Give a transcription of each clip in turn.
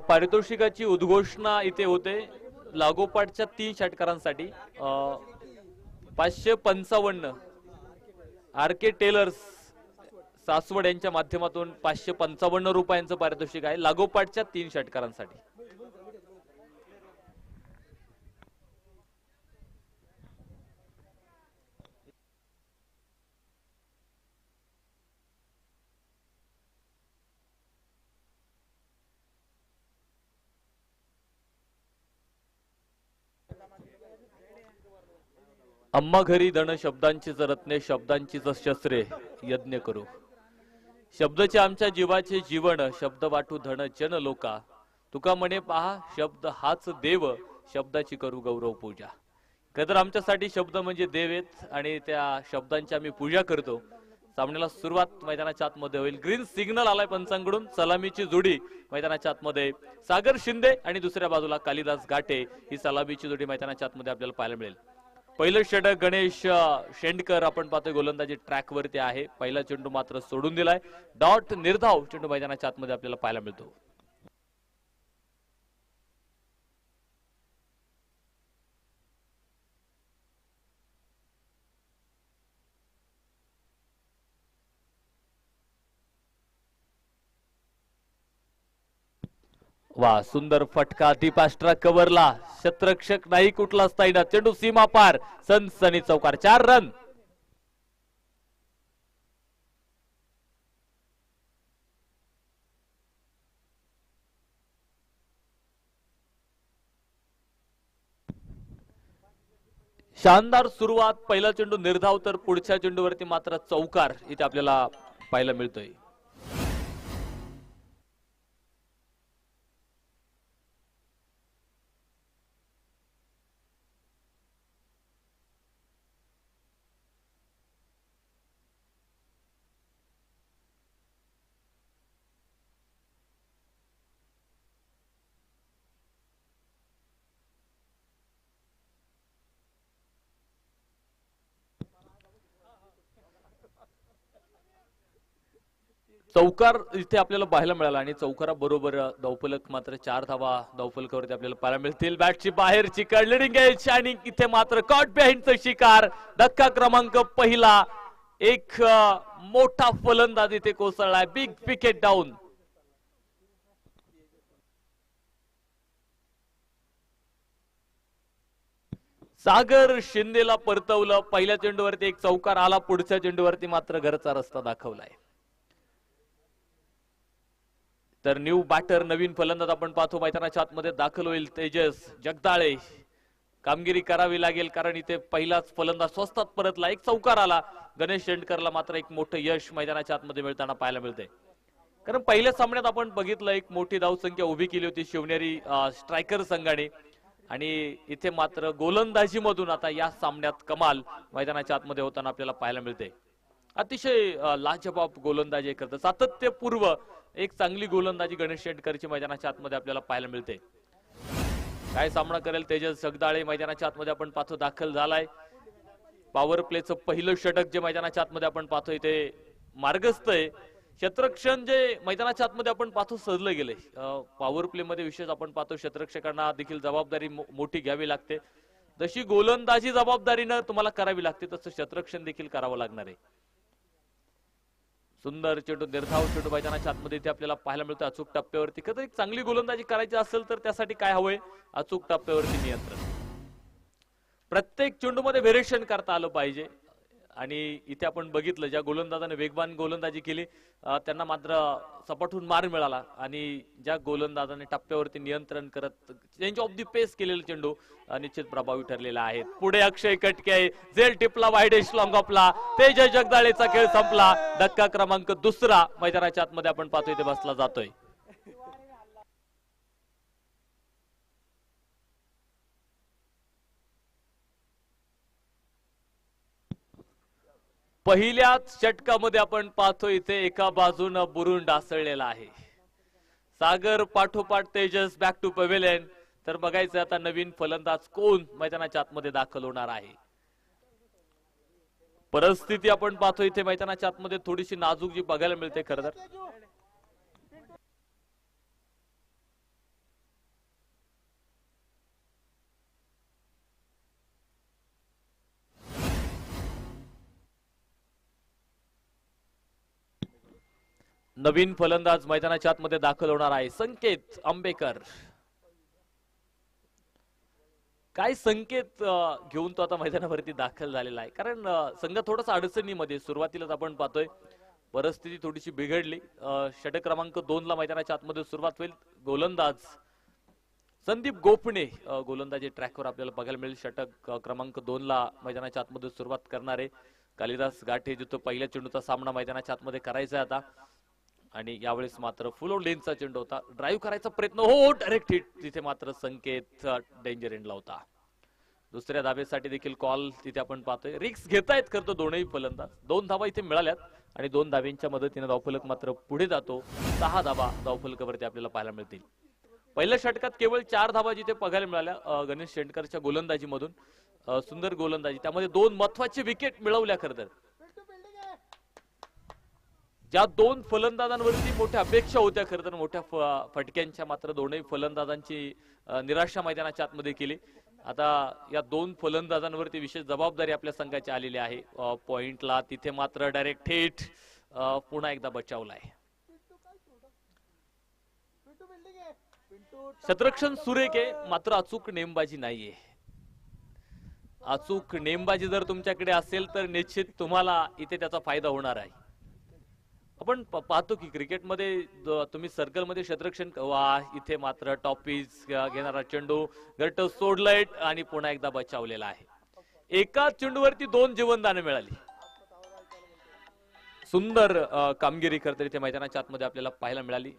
पारितोषिकाची उद्घोषणा इथे होते लागोपाठच्या 3 षटकारांसाठी 555 आर के टेलर्स सासवड यांच्या माध्यमातून 555 रुपयांचं पारितोषिक आहे लागोपाठच्या 3 षटकारांसाठी. अम्मा घरी धन शब्दांचीच रत्ने शब्दांचीच शस्त्रे यज्ञ करू. शब्दचे आमच्या जीवाचे जीवन शब्द वाटू धन जन लोका. तुका म्हणे पहा शब्द हाच देव शब्दाची करू गौरव पूजा. खरं आमच्यासाठी शब्द म्हणजे देव आहेत आणि त्या शब्दांची आम्ही पूजा करतो. सामन्याला सुरुवात मैदानाच्या आतमध्ये होईल. ग्रीन सिग्नल आलाय पंचांकडून. सलामीची जोडी मैदानाच्या आतमध्ये सागर शिंदे आणि दुसऱ्या बाजूला कालिदास घाटे ही सलामीची जोडी मैदानाच्या आतमध्ये आपल्याला पाहायला मिळेल. पहिलं षटक गणेश शेंडकर आपण पाहतोय गोलंदाजी ट्रॅक वरती आहे. पहिला चेंडू मात्र सोडून दिलाय. डॉट निर्धाव चेंडू मैदानाच्या आतमध्ये आपल्याला पाहायला मिळतो. वा सुंदर फटका दीपाष्ट्रा कव्हरला. शतरक्षक नाही कुठला स्थायीना. चेंडू सीमा पार सनसनी चौकार. 4 रन. शानदार सुरुवात. पहिला चेंडू निर्धाव तर पुढच्या चेंडूवरती मात्र चौकार इथे आपल्याला पाहायला मिळतोय. चौकार इथे आपल्याला पाहायला मिळाला आणि चौकारा बरोबर धावफलक मात्र 4 धावा धावफलकावरती आपल्याला पाहायला मिळतील. बॅटची बाहेरची कर्लिंग एज आणि इथे मात्र कॉट बिहाइंडचा शिकार. धक्का क्रमांक पहिला. एक मोठा फलंदाज इथे कोसळलाय. Big wicket down. सागर शिंदेला परतवलं. पहिल्या चेंडूवरती एक चौकार आला. पुढच्या चेंडूवरती मात्र घरचा रस्ता दाखवलाय. तर न्यू बॅटर नवीन फलंदाज आपण पाहतो मैदानाच्या आतमध्ये दाखल होईल. तेजस जगदाळे. कामगिरी करावी लागेल कारण इथे पहिलाच फलंदाज स्वस्तात परतला. एक चौकार आला. गणेश शेंडकरला मात्र एक मोठं यश मैदानाच्या आतमध्ये मिळताना पाहायला मिळते. कारण पहिल्या सामन्यात आपण बघितलं एक मोठी धावसंख्या उभी केली होती शिवनेरी स्ट्रायकर संघाने आणि इथे मात्र गोलंदाजी मधून आता या सामन्यात कमाल मैदानाच्या आतमध्ये होताना आपल्याला पाहायला मिळते. अतिशय लाजबाब गोलंदाजी करतं. सातत्यपूर्व एक चांगली गोलंदाजी गणेश शेंडकरची मैदानाच्या आतमध्ये आपल्याला पाहायला मिळते. काय सामना करेल तेजस जगदाळे मैदानाच्या आतमध्ये आपण पाहतो दाखल झालाय. पॉवर प्लेचं पहिलं षटक जे मैदानाच्या आतमध्ये आपण पाहतो इथे मार्गस्थ आहे. क्षेत्ररक्षण जे मैदानाच्या आतमध्ये आपण पाहतो सजलं गेले. पॉवर प्ले मध्ये विशेष आपण पाहतो क्षेत्ररक्षकांना देखील जबाबदारी मोठी घ्यावी लागते. जशी गोलंदाजी जबाबदारीनं तुम्हाला करावी लागते तसं क्षेत्ररक्षण देखील करावं लागणार आहे. सुंदर चेंडू निर्धाव चेंडू मैदानाच्या आतमध्ये इथे आपल्याला पाहायला मिळतं अचूक टप्प्यावरती. कधी एक चांगली गोलंदाजी करायची असेल तर त्यासाठी काय हवंय अचूक टप्प्यावरती नियंत्रण. प्रत्येक चेंडूमध्ये व्हेरिएशन करता आलं पाहिजे आणि इथे आपण बघितलं ज्या गोलंदाजाने वेगवान गोलंदाजी केली त्यांना मात्र सपाटून मार मिळाला आणि ज्या गोलंदाजाने टप्प्यावरती नियंत्रण करत चेंज ऑफ द पेस केलेला चेंडू निश्चित प्रभावी ठरलेला आहे. पुढे अक्षय कटके झेल टिपला वाईडेश लॉंग ऑफला. तेजस जगदाळेचा खेळ संपला. धक्का क्रमांक दुसरा मैदानाच्या आतमध्ये आपण पाहतोय इथे बसला जातोय. पहिल्याच षटकामध्ये आपण पाहतो इथे एका बाजूने बुरून ढासळलेला आहे. सागर पाठोपाठ तेजस बॅक टू पवेलियन. तर बघायचं आता नवीन फलंदाज कोण मैदानाच्या आतमध्ये दाखल होणार आहे. परिस्थिती आपण पाहतो इथे मैदानाच्या आतमध्ये थोडीशी नाजूक जी बघायला मिळते खरं तर. नवीन फलंदाज मैदानाच्या आतमध्ये दाखल होणार आहे संकेत आंबेकर. काय संकेत घेऊन तो आता मैदानावरती दाखल झालेला आहे, कारण संघ थोडासा अडचणीमध्ये सुरुवातीलाच आपण पाहतोय परिस्थिती थोडीशी बिघडली. षटक क्रमांक 2 ला मैदानाच्या आतमध्ये सुरुवात होईल. गोलंदाज संदीप गोपणे गोलंदाजी ट्रॅकवर आपल्याला बघायला मिळेल. षटक क्रमांक 2 ला मैदानाच्या आतमध्ये सुरुवात करणारे कालिदास गाठे जिथं पहिल्या चेंडूचा सामना मैदानाच्या आतमध्ये करायचा आहे आता, आणि यावेळेस मात्र फुल ऑन लेनचा चेंडू होता. ड्राईव्ह करायचा प्रयत्न, हो डायरेक्ट हिट. तिथे मात्र संकेत डेंजर एंडला होता. दुसऱ्या धाबेसाठी देखील कॉल तिथे आपण पाहतोय. रिक्स घेतायत करतो दोनही फलंदाज. 2 धाबा इथे मिळाल्यात आणि 2 धाब्यांच्या मदतीने धावफलक मात्र पुढे जातो. 6 धाबा धावफलकावरती आपल्याला पाहायला मिळतील. पहिल्या षटकात केवळ 4 धाबा जिथे बघायला मिळाल्या गणेश शेंडकरच्या गोलंदाजीमधून. सुंदर गोलंदाजी, त्यामध्ये 2 महत्वाचे विकेट मिळवल्या. खरं तर ज्या 2 फलंदाजांवरती मोठ्या अपेक्षा होत्या खरं तर मोठ्या फटक्यांच्या, मात्र दोनही फलंदाजांची निराशा मैदानाच्या आतमध्ये केली. आता या 2 फलंदाजांवरती विशेष जबाबदारी आपल्या संघाची आलेली आहे. पॉइंटला तिथे मात्र डायरेक्ट हिट पुन्हा एकदा बचावलाय. क्षेत्ररक्षण सुरेख आहे, मात्र अचूक नेमबाजी नाहीये. अचूक नेमबाजी जर तुमच्याकडे असेल तर निश्चित तुम्हाला इथे त्याचा फायदा होणार आहे. आपण पाहतो की क्रिकेटमध्ये तुम्ही सर्कलमध्ये क्षेत्ररक्षण, वा इथे मात्र टॉपीज घेणारा चेंडू घट्ट सोडलाय आणि पुन्हा एकदा बचावलेला आहे. एका चेंडूवरती 2 जीवनदाने मिळाली. सुंदर कामगिरी करते इथे मैदानाच्या आतमध्ये आपल्याला पाहायला मिळाली.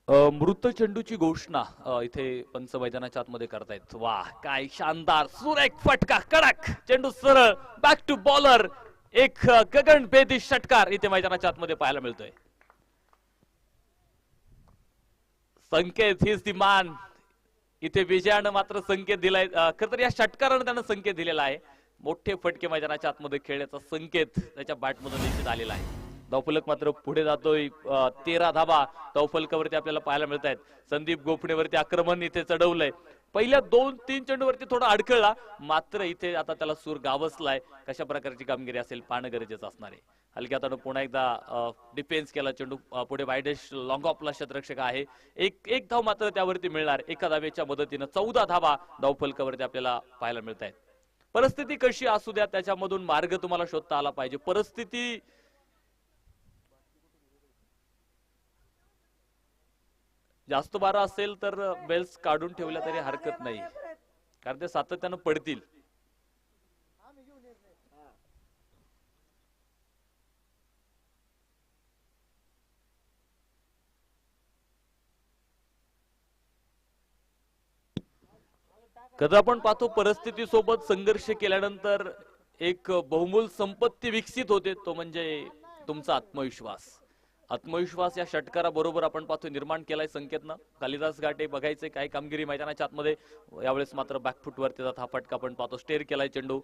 मृत चेंडूची घोषणा इथे पंच मैदानाच्या आतमध्ये करतायत. वाह काय शानदार सुरेख फटका, कडक चेंडू सरळ बॅक टू बॉलर. एक गगनभेदी षटकार इथे मैदानाच्या आतमध्ये पाहायला मिळतोय. संकेत हिज दी मान. इथे विजयानं मात्र संकेत दिलाय. खरं तर या षटकारानं त्यानं संकेत दिलेला आहे. मोठे फटके मैदानाच्या आतमध्ये खेळण्याचा संकेत त्याच्या बॅटमधून निश्चित आलेला आहे. धावफलक मात्र पुढे जातोय. 13 धाबा धावफलकावरती आपल्याला पाहायला मिळत आहेत. संदीप गोपणेवरती आक्रमण इथे चढवलंय. पहिल्या 2-3 चेंडूवरती थोडा अडखळला, मात्र इथे आता त्याला सूर गावसलाय. कशा प्रकारची कामगिरी असेल पाहणं गरजेचं असणार आहे. हलक्या हातानं पुन्हा एकदा डिफेन्स केला चेंडू. पुढे वायडेश लॉंग ऑफला क्षेत्ररक्षक आहे. एक धाव मात्र त्यावरती मिळणार. एका धावेच्या मदतीनं 14 धावा धावफलकावरती आपल्याला पाहायला मिळत आहेत. परिस्थिती कशी असू द्या, त्याच्यामधून मार्ग तुम्हाला शोधता आला पाहिजे. परिस्थिती जास्त बारा असेल तर बेल्स काढून ठेवल्या तरी हरकत नाही, कारण ते सातत्यानं पडतील. कधी आपण पाहतो परिस्थिती सोबत संघर्ष केल्यानंतर एक बहुमूल संपत्ती विकसित होते, तो म्हणजे तुमचा आत्मविश्वास. आत्मविश्वास या षटकाराबरोबर आपण पाहतो निर्माण केलाय संकेतनं. कालिदास गाठे बघायचे काय कामगिरी मैदानाच्या आतमध्ये. यावेळेस मात्र बॅकफुट वरती जात हा फटका आपण पाहतो. स्टेअर केलाय चेंडू.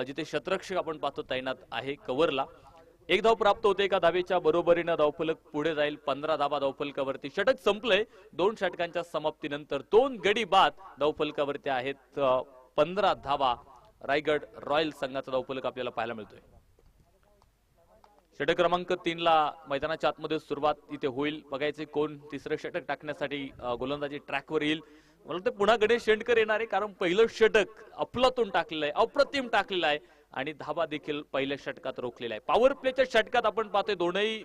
जिथे क्षेत्ररक्षक आपण पाहतो तैनात आहे कव्हरला. 1 धाव प्राप्त होते. एका धावेच्या बरोबरीनं धावफलक पुढे जाईल. 15 धावा धावफलकावरती. षटक संपलंय. 2 षटकांच्या समाप्तीनंतर 2 गडी बाद धावफलकावरती आहेत. 15 धावा रायगड रॉयल संघाचा धावफलक आपल्याला पाहायला मिळतोय. षटक क्रमांक 3 ला मैदानाच्या आतमध्ये सुरुवात इथे होईल. बघायचे कोण तिसरं षटक टाकण्यासाठी गोलंदाजी ट्रॅकवर येईल. मला वाटतं पुन्हा गणेश शेंडकर येणार आहे, कारण पहिलं षटक अफलातून टाकलेलं आहे, अप्रतिम टाकलेलं आहे आणि धाबा देखील पहिल्या षटकात रोखलेला आहे. पॉवर प्लेच्या षटकात आपण पाहतोय दोनही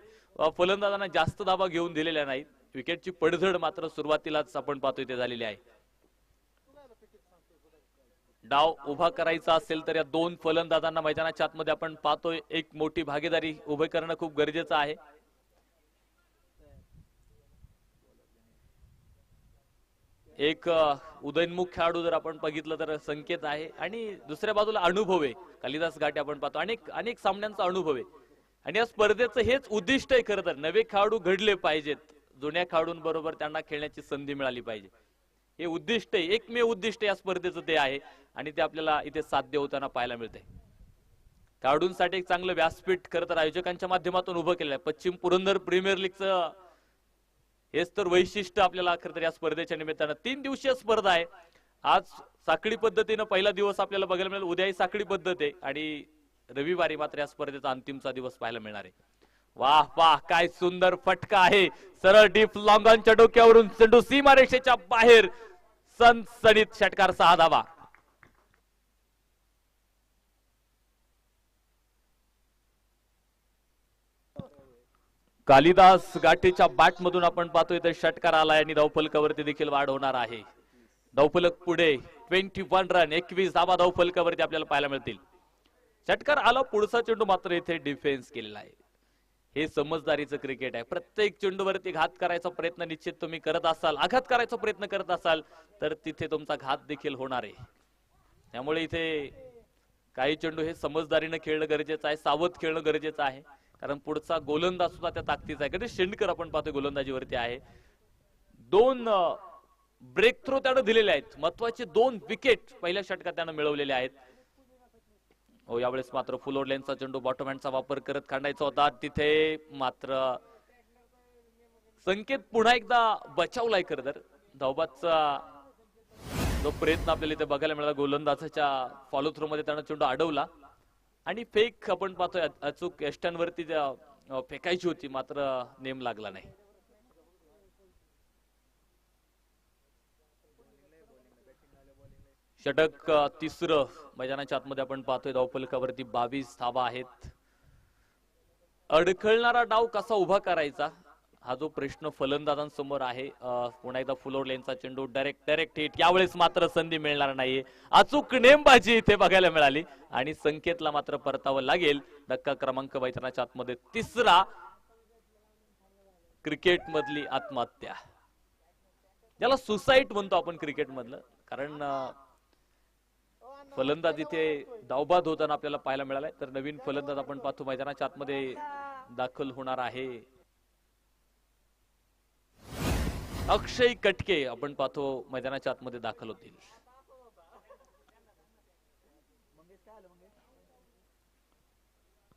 फलंदाजांना जास्त धाबा घेऊन दिलेल्या नाहीत. विकेटची पडझड मात्र सुरुवातीलाच आपण पाहतोय ते झालेली आहे. डाव उभा करायचा असेल तर या दोन फलंदाजांना मैदानाच्या आतमध्ये आपण पाहतोय एक मोठी भागीदारी उभे करणं खूप गरजेचं आहे. एक उदयनमुख खेळाडू जर आपण बघितलं तर संकेत आहे आणि दुसऱ्या बाजूला अनुभव आहे कालिदास घाटे आपण पाहतो. अनेक अनेक सामन्यांचा अनुभव आहे आणि या स्पर्धेचं हेच उद्दिष्ट आहे. खरं तर नवे खेळाडू घडले पाहिजेत, जुन्या खेळाडूंबरोबर त्यांना खेळण्याची संधी मिळाली पाहिजे, हे उद्दिष्ट आहे, एकमेव उद्दिष्ट या स्पर्धेचं ते आहे आणि ते आपल्याला इथे साध्य होताना पाहायला मिळते. खेळाडूंसाठी एक चांगलं व्यासपीठ खरं तर आयोजकांच्या माध्यमातून उभं केलेलं आहे. पश्चिम पुरंदर प्रीमियर लीगचं हेच तर वैशिष्ट्य आपल्याला खरं तर या स्पर्धेच्या निमित्तानं 3 दिवसीय स्पर्धा आहे. आज साखळी पद्धतीनं पहिला दिवस आपल्याला बघायला मिळेल, उद्याही साखळी पद्धत आहे आणि रविवारी मात्र या स्पर्धेचा अंतिमचा दिवस पाहायला मिळणार आहे. वाह वाह, काय सुंदर फटका आहे, सरळ डीप लॉंगॉनच्या डोक्यावरून चेंडू सीमारेषेच्या बाहेर, सनसनीत षटकार 6 धावा. कालिदास गाठेच्या बॅट मधून आपण पाहतोय तर षटकार आलाय आणि धावफलकावरती देखील वाढ होणार आहे. धावफलक पुढे 21 रन, 21 धावा धावफलकावरती आपल्याला पाहायला मिळतील. षटकार आला, पुढचा चेंडू मात्र इथे डिफेन्स केलेला आहे. हे समजदारीचं क्रिकेट आहे. प्रत्येक चेंडूवरती घात करायचा प्रयत्न निश्चित तुम्ही करत असाल, आघात करायचा प्रयत्न करत असाल तर तिथे तुमचा घात देखील होणार आहे. त्यामुळे इथे काही चेंडू हे समजदारीनं खेळणं गरजेचं आहे, सावध खेळणं गरजेचं आहे, कारण पुढचा गोलंदाज सुद्धा त्या ताकदीचा आहे. गणेश शेंडकर आपण पाहतोय गोलंदाजीवरती आहे. 2 ब्रेक थ्रो त्यानं दिलेले आहेत, महत्वाचे 2 विकेट पहिल्या षटकात त्यानं मिळवलेले आहेत. हो, यावेळेस मात्र फुल ओव्हर लेनचा चेंडू बॉटम हँडचा वापर करत काढायचा होता, तिथे मात्र संकेत पुन्हा एकदा बचावलाय. खरं तर धावबादचा जो प्रयत्न आपल्याला इथे बघायला मिळाला, गोलंदाजाच्या फॉलो थ्रो मध्ये त्यानं चेंडू अडवला आणि फेक आपण पाहतोय अचूक यष्ट्यांवरती फेकायची होती, मात्र नेम लागला नाही. षटक तिसरं मैदानाच्या आतमध्ये आपण पाहतोय. धावफलकावरती 22 धावा आहेत. अडखळणारा डाव कसा उभा करायचा हा जो प्रश्न फलंदाजांसमोर आहे. पुन्हा एकदा फुल ओव्हर लेनचा चेंडू डायरेक्ट हिट, यावेळेस मात्र संधी मिळणार नाहीये. अचूक नेमबाजी इथे बघायला मिळाली आणि संकेतला मात्र परतावं लागेल. धक्का क्रमांक मैदानाच्या आतमध्ये तिसरा, क्रिकेट मधली आत्महत्या, ज्याला सुसाईड म्हणतो आपण क्रिकेट मधलं, कारण फलंदाज इथे धावबाद होताना आपल्याला पाहायला मिळालाय. तर नवीन फलंदाज आपण पाहतो मैदानाच्या आतमध्ये दाखल होणार आहे. अक्षय कटके आपण पाहतो मैदानाच्या आतमध्ये दाखल होतील.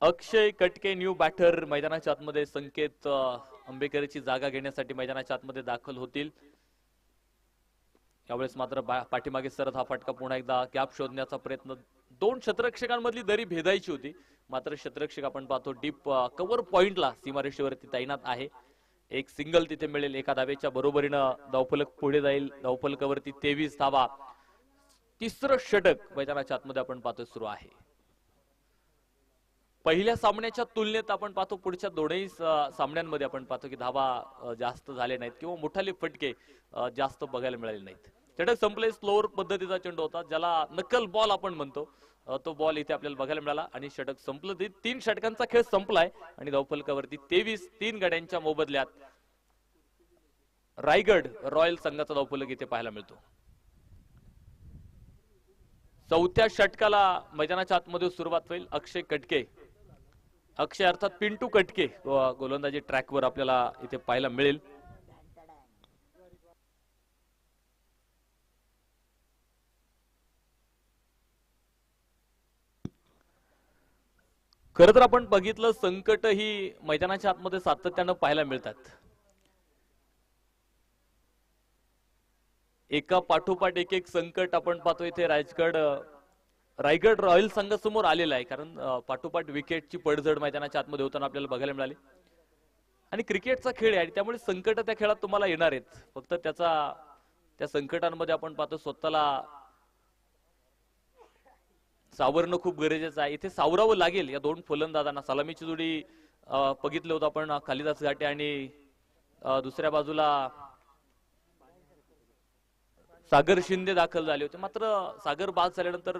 अक्षय कटके न्यू बॅटर मैदानाच्या आतमध्ये संकेत आंबेकरची जागा घेण्यासाठी मैदानाच्या आतमध्ये दाखल होतील. यावेळेस मात्र पाठीमागे सरत हा फटका, पुन्हा एकदा गॅप शोधण्याचा प्रयत्न, 2 क्षेत्ररक्षकांमधली दरी भेदायची होती, मात्र क्षेत्ररक्षक आपण पाहतो डीप कव्हर पॉइंटला सीमारेषेवरती तैनात आहे. एक सिंगल तिथे मिळेल, एका धावेच्या बरोबरीनं धावफलक पुढे जाईल. धावफलकावरती 23 धावा. तिसरं षटक मैदानाच्या आतमध्ये आपण पाहतो सुरू आहे. पहिल्या सामन्याच्या तुलनेत आपण पाहतो पुढच्या दोनही सामन्यांमध्ये आपण पाहतो की धावा जास्त झाले नाहीत किंवा मोठाले फटके जास्त बघायला मिळाले नाहीत. षटक संपले. स्लोअर पद्धतीचा चेंडू होता, ज्याला नकल बॉल आपण म्हणतो, तो बॉल इथे आपल्याला बघायला मिळाला आणि षटक संपलं. 3 षटकांचा खेळ संपलाय आणि धावफलकावरती 23, 3 गड्यांच्या मोबदल्यात रायगड रॉयल संघाचा धावफलक इथे पाहायला मिळतो. 4थ्या षटकाला मैदानाच्या आतमध्ये सुरुवात होईल. अक्षय कटके, अक्षय अर्थात पिंटू कटके गोलंदाजी ट्रॅकवर आपल्याला इथे पाहायला मिळेल. खरं तर आपण बघितलं संकट ही मैदानाच्या आतमध्ये सातत्यानं पाहायला मिळतात. एका पाठोपाठ एक संकट आपण पाहतो इथे रायगड रॉयल संघासमोर आलेला आहे, कारण पाठोपाठ विकेटची पडझड मैदानाच्या आतमध्ये होताना आपल्याला बघायला मिळाली. आणि क्रिकेटचा खेळ आहे त्यामुळे संकट त्या खेळात तुम्हाला येणार आहेत, फक्त त्याचा त्या संकटांमध्ये आपण पाहतो स्वतःला सावरणं खूप गरजेचं आहे. इथे सावरावं लागेल या दोन फलंदाजांना. सलामीची जोडी बघितलं होतं आपण, कालिदास घाटे आणि दुसऱ्या बाजूला सागर शिंदे दाखल झाले होते. मात्र सागर बाद झाल्यानंतर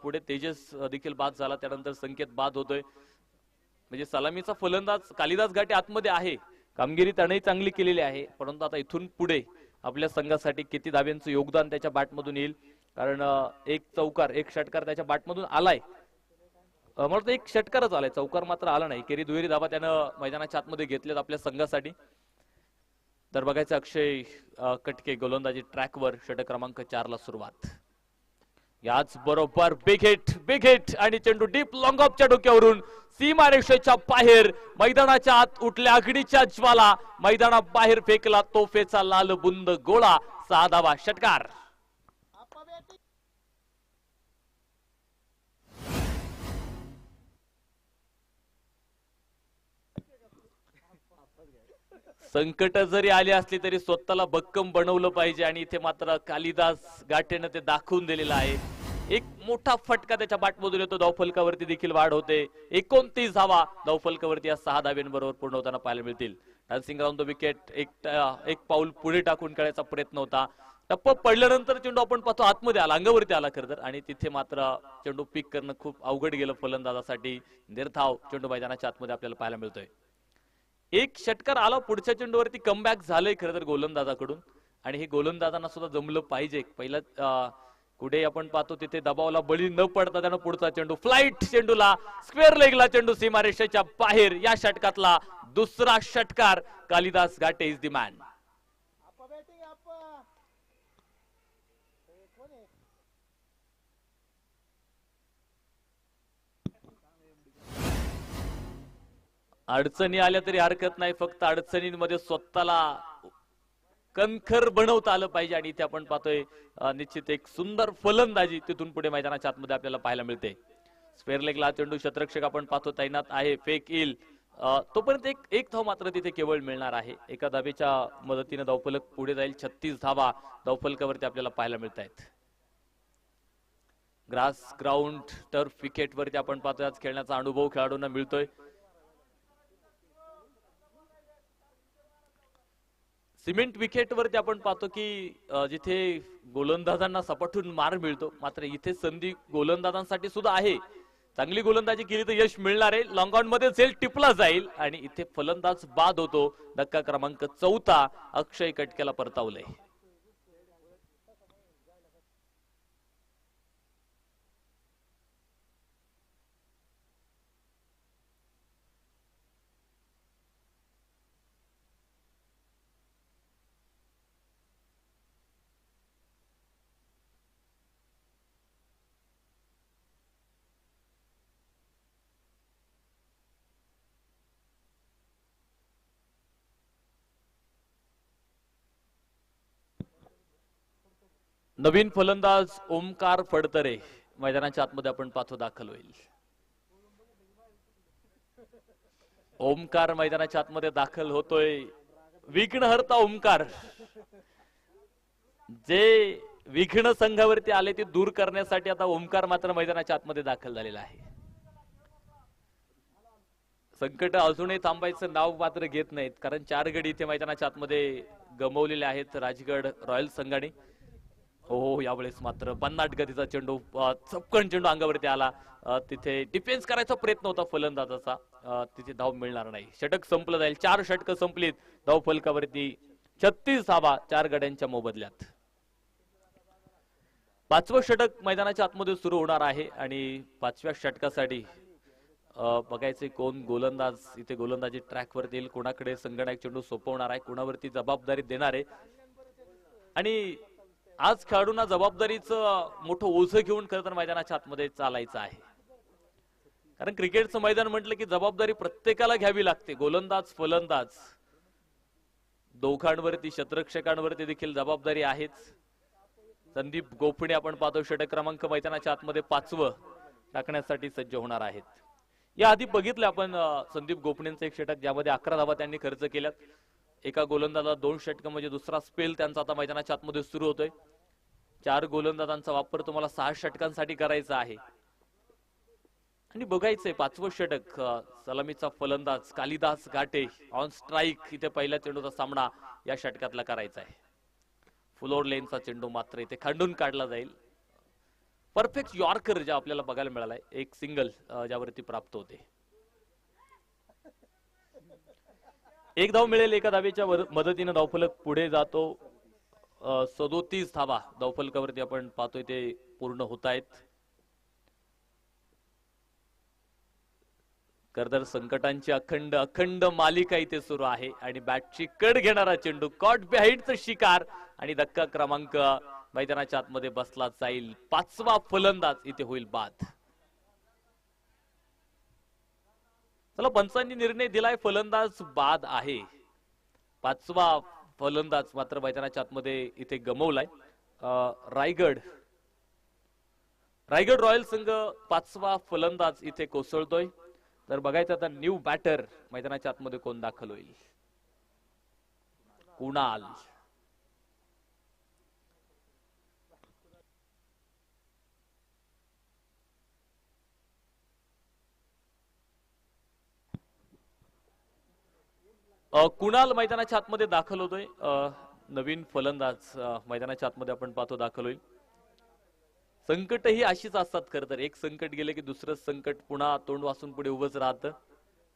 पुढे तेजस देखील बाद झाला, त्यानंतर संकेत बाद होतोय. म्हणजे सलामीचा फलंदाज कालिदास घाटे आतमध्ये आहे, कामगिरी त्यानेही चांगली केलेली आहे, परंतु आता इथून पुढे आपल्या संघासाठी किती धाब्यांचं योगदान त्याच्या बॅटमधून येईल, कारण एक चौकार एक षटकार त्याच्या बॅटमधून आलाय. मला एक षटकारच आलाय, चौकार मात्र आला नाही. केरी दुहेरी धाबा त्यानं मैदानाच्या आतमध्ये घेतल्यात आपल्या संघासाठी. तर बघायचं अक्षय कटके गोलंदाजी ट्रॅकवर, षटक क्रमांक 4 ला सुरुवात. याच बरोबर बिग हिट आणि चेंडू डीप लॉंग ऑफच्या डोक्यावरून सीमारेषेच्या बाहेर, मैदानाच्या आत उठल्या अग्नीच्या ज्वाला, मैदाना बाहेर फेकला तोफेचा लाल बुंद गोळा. 6 धावा, षटकार. संकट जरी आली असली तरी स्वतःला भक्कम बनवलं पाहिजे, आणि इथे मात्र कालिदास घाटेनं ते दाखवून दिलेलं आहे. एक मोठा फटका त्याच्या बॅटमधून येतो, धावफलकावरती देखील वाढ होते. 29 धावा धावफलकावरती या 6 धाब्यांबरोबर पूर्ण होताना पाहायला मिळतील. डान्सिंग राऊंड द विकेट, एक पाऊल पुढे टाकून खेळायचा प्रयत्न होता. टप्प पडल्यानंतर चेंडू आपण पाहतो आतमध्ये आला, अंगावरती आला खरं तर, आणि तिथे मात्र चेंडू पिक करणं खूप अवघड गेलं फलंदाजासाठी. निर्धाव चेंडू मैदानाच्या आतमध्ये आपल्याला पाहायला मिळतोय. एक षटकार आला, पुढच्या चेंडूवरती कमबॅक झालंय खरं तर गोलंदाजाकडून, आणि हे गोलंदाजांना सुद्धा जमलं पाहिजे. पहिला पुढे आपण पाहतो तिथे दबावला बळी न पडता त्यानं पुढचा चेंडू फ्लाइट चेंडूला स्क्वेअर लेगला चेंडू सीमारेषेच्या बाहेर. या षटकातला दुसरा षटकार. कालिदास घाटे इज द मॅन. अडचणी आल्या तरी हरकत नाही, फक्त अडचणींमध्ये स्वतःला कणखर बनवता आलं पाहिजे, आणि इथे आपण पाहतोय निश्चित एक सुंदर फलंदाजी तिथून पुढे मैदानाच्या आतमध्ये आपल्याला पाहायला मिळते. स्क्वेअर लेगला चेंडू क्षेत्ररक्षक आपण पाहतो तैनात आहे, फेक येईल तोपर्यंत एक धाव मात्र तिथे केवळ मिळणार आहे. एका धावेच्या मदतीने धावफलक पुढे जाईल. 36 धावा धावफलकावरती आपल्याला पाहायला मिळत आहेत. ग्रास ग्राउंड टर्फ विकेट वरती आपण पाहतोय आज खेळण्याचा अनुभव खेळाडूंना मिळतोय. सिमेंट विकेट वरती आपण पाहतो की जिथे गोलंदाजांना सपाटून मार मिळतो, मात्र इथे संधी गोलंदाजांसाठी सुद्धा आहे. चांगली गोलंदाजी केली तर यश मिळणार आहे. लॉंग ऑन मध्ये झेल टिपला जाईल, आणि इथे फलंदाज बाद होतो. धक्का क्रमांक 4 अक्षय कटकेला परतावलंय. नवीन फलंदाज ओमकार फडतरे मैदानाच्या आतमध्ये आपण पाहतो दाखल होईल. ओमकार मैदानाच्या आतमध्ये दाखल होतोय. विघ्नहर्ता ओमकार, जे विघ्न संघावरती आले ते दूर करण्यासाठी आता ओमकार मात्र मैदानाच्या आतमध्ये दाखल झालेला आहे. संकट अजूनही थांबायचं नाव मात्र घेत नाहीत, कारण 4 गडी इथे मैदानाच्या आतमध्ये गमवलेले आहेत राजगड रॉयल संघाने. हो, यावेळेस मात्र 50 गतीचा चेंडू, चपकन चेंडू अंगावरती आला. तिथे डिफेन्स करायचा प्रयत्न होता फलंदाजाचा, तिथे धाव मिळणार नाही. षटक संपलं जाईल. 4 षटक संपलीत. धाव फलकावरती 36 धावा 4 गड्यांच्या मोबदल्यात. 5वं षटक मैदानाच्या आतमध्ये सुरू होणार आहे, आणि 5व्या षटकासाठी बघायचे कोण गोलंदाज इथे गोलंदाजी ट्रॅकवरती येईल, कोणाकडे संगणक चेंडू सोपवणार आहे, कोणावरती जबाबदारी देणार आहे. आणि आज खेळाडूंना जबाबदारीचं मोठं ओझं घेऊन खरं तर मैदानाच्या आतमध्ये चालायचं आहे, कारण क्रिकेटचं मैदान म्हटलं की जबाबदारी प्रत्येकाला घ्यावी लागते. गोलंदाज फलंदाज दोघांवरती, क्षेत्ररक्षकांवरती देखील जबाबदारी आहेच. संदीप गोफणे आपण पाहतो षटक क्रमांक मैदानाच्या आतमध्ये 5वं टाकण्यासाठी सज्ज होणार आहेत. या आधी बघितलं आपण संदीप गोफणेंचं एक षटक, ज्यामध्ये 11 धावा त्यांनी खर्च केल्यात. एका गोलंदाजाला 2 षटकं म्हणजे दुसरा स्पेल त्यांचा आता मैदानाच्या आतमध्ये सुरू होतोय. 4 गोलंदाजांचा वापर तुम्हाला 6 षटकांसाठी करायचा आहे आणि बघायचंय 5वं षटक. सलामीचा फलंदाज कालिदास घाटे ऑन स्ट्राईक. इथे पहिल्या चेंडूचा सामना या षटकातला करायचा आहे. फ्लोर लेनचा चेंडू मात्र इथे खंडून काढला जाईल. परफेक्ट यॉर्कर ज्या आपल्याला बघायला मिळालाय, एक सिंगल ज्यावरती प्राप्त होते. एक धाव मिळेल. एका धावेच्या मदतीने धावफलक पुढे जातो. 37 धावा धावफलकावरती आपण पाहतोय ते पूर्ण होत आहेत. करदर संकटांची अखंड अखंड मालिका इथे सुरू आहे आणि बॅटची कड घेणारा चेंडू कॉट बिहाइंडचा शिकार आणि धक्का क्रमांक मैदानाच्या आतमध्ये बसला जाईल. 5वा फलंदाज इथे होईल बाद. चला, पंचांनी निर्णय दिलाय, फलंदाज बाद आहे. 5वा फलंदाज मात्र मैदानाच्या आतमध्ये इथे गमवलाय. रायगड रॉयल संघ 5वा फलंदाज इथे कोसळतोय. तर बघायचं आता न्यू बॅटर मैदानाच्या आतमध्ये कोण दाखल होईल. कुणाल. कुणाल मैदानाच्या आतमध्ये दाखल होतोय. नवीन फलंदाज मैदानाच्या आतमध्ये आपण पाहतो दाखल होईल. संकट ही अशीच असतात. खरं तर एक संकट गेले की दुसरं संकट पुन्हा तोंड वासून पुढे उभंच राहतं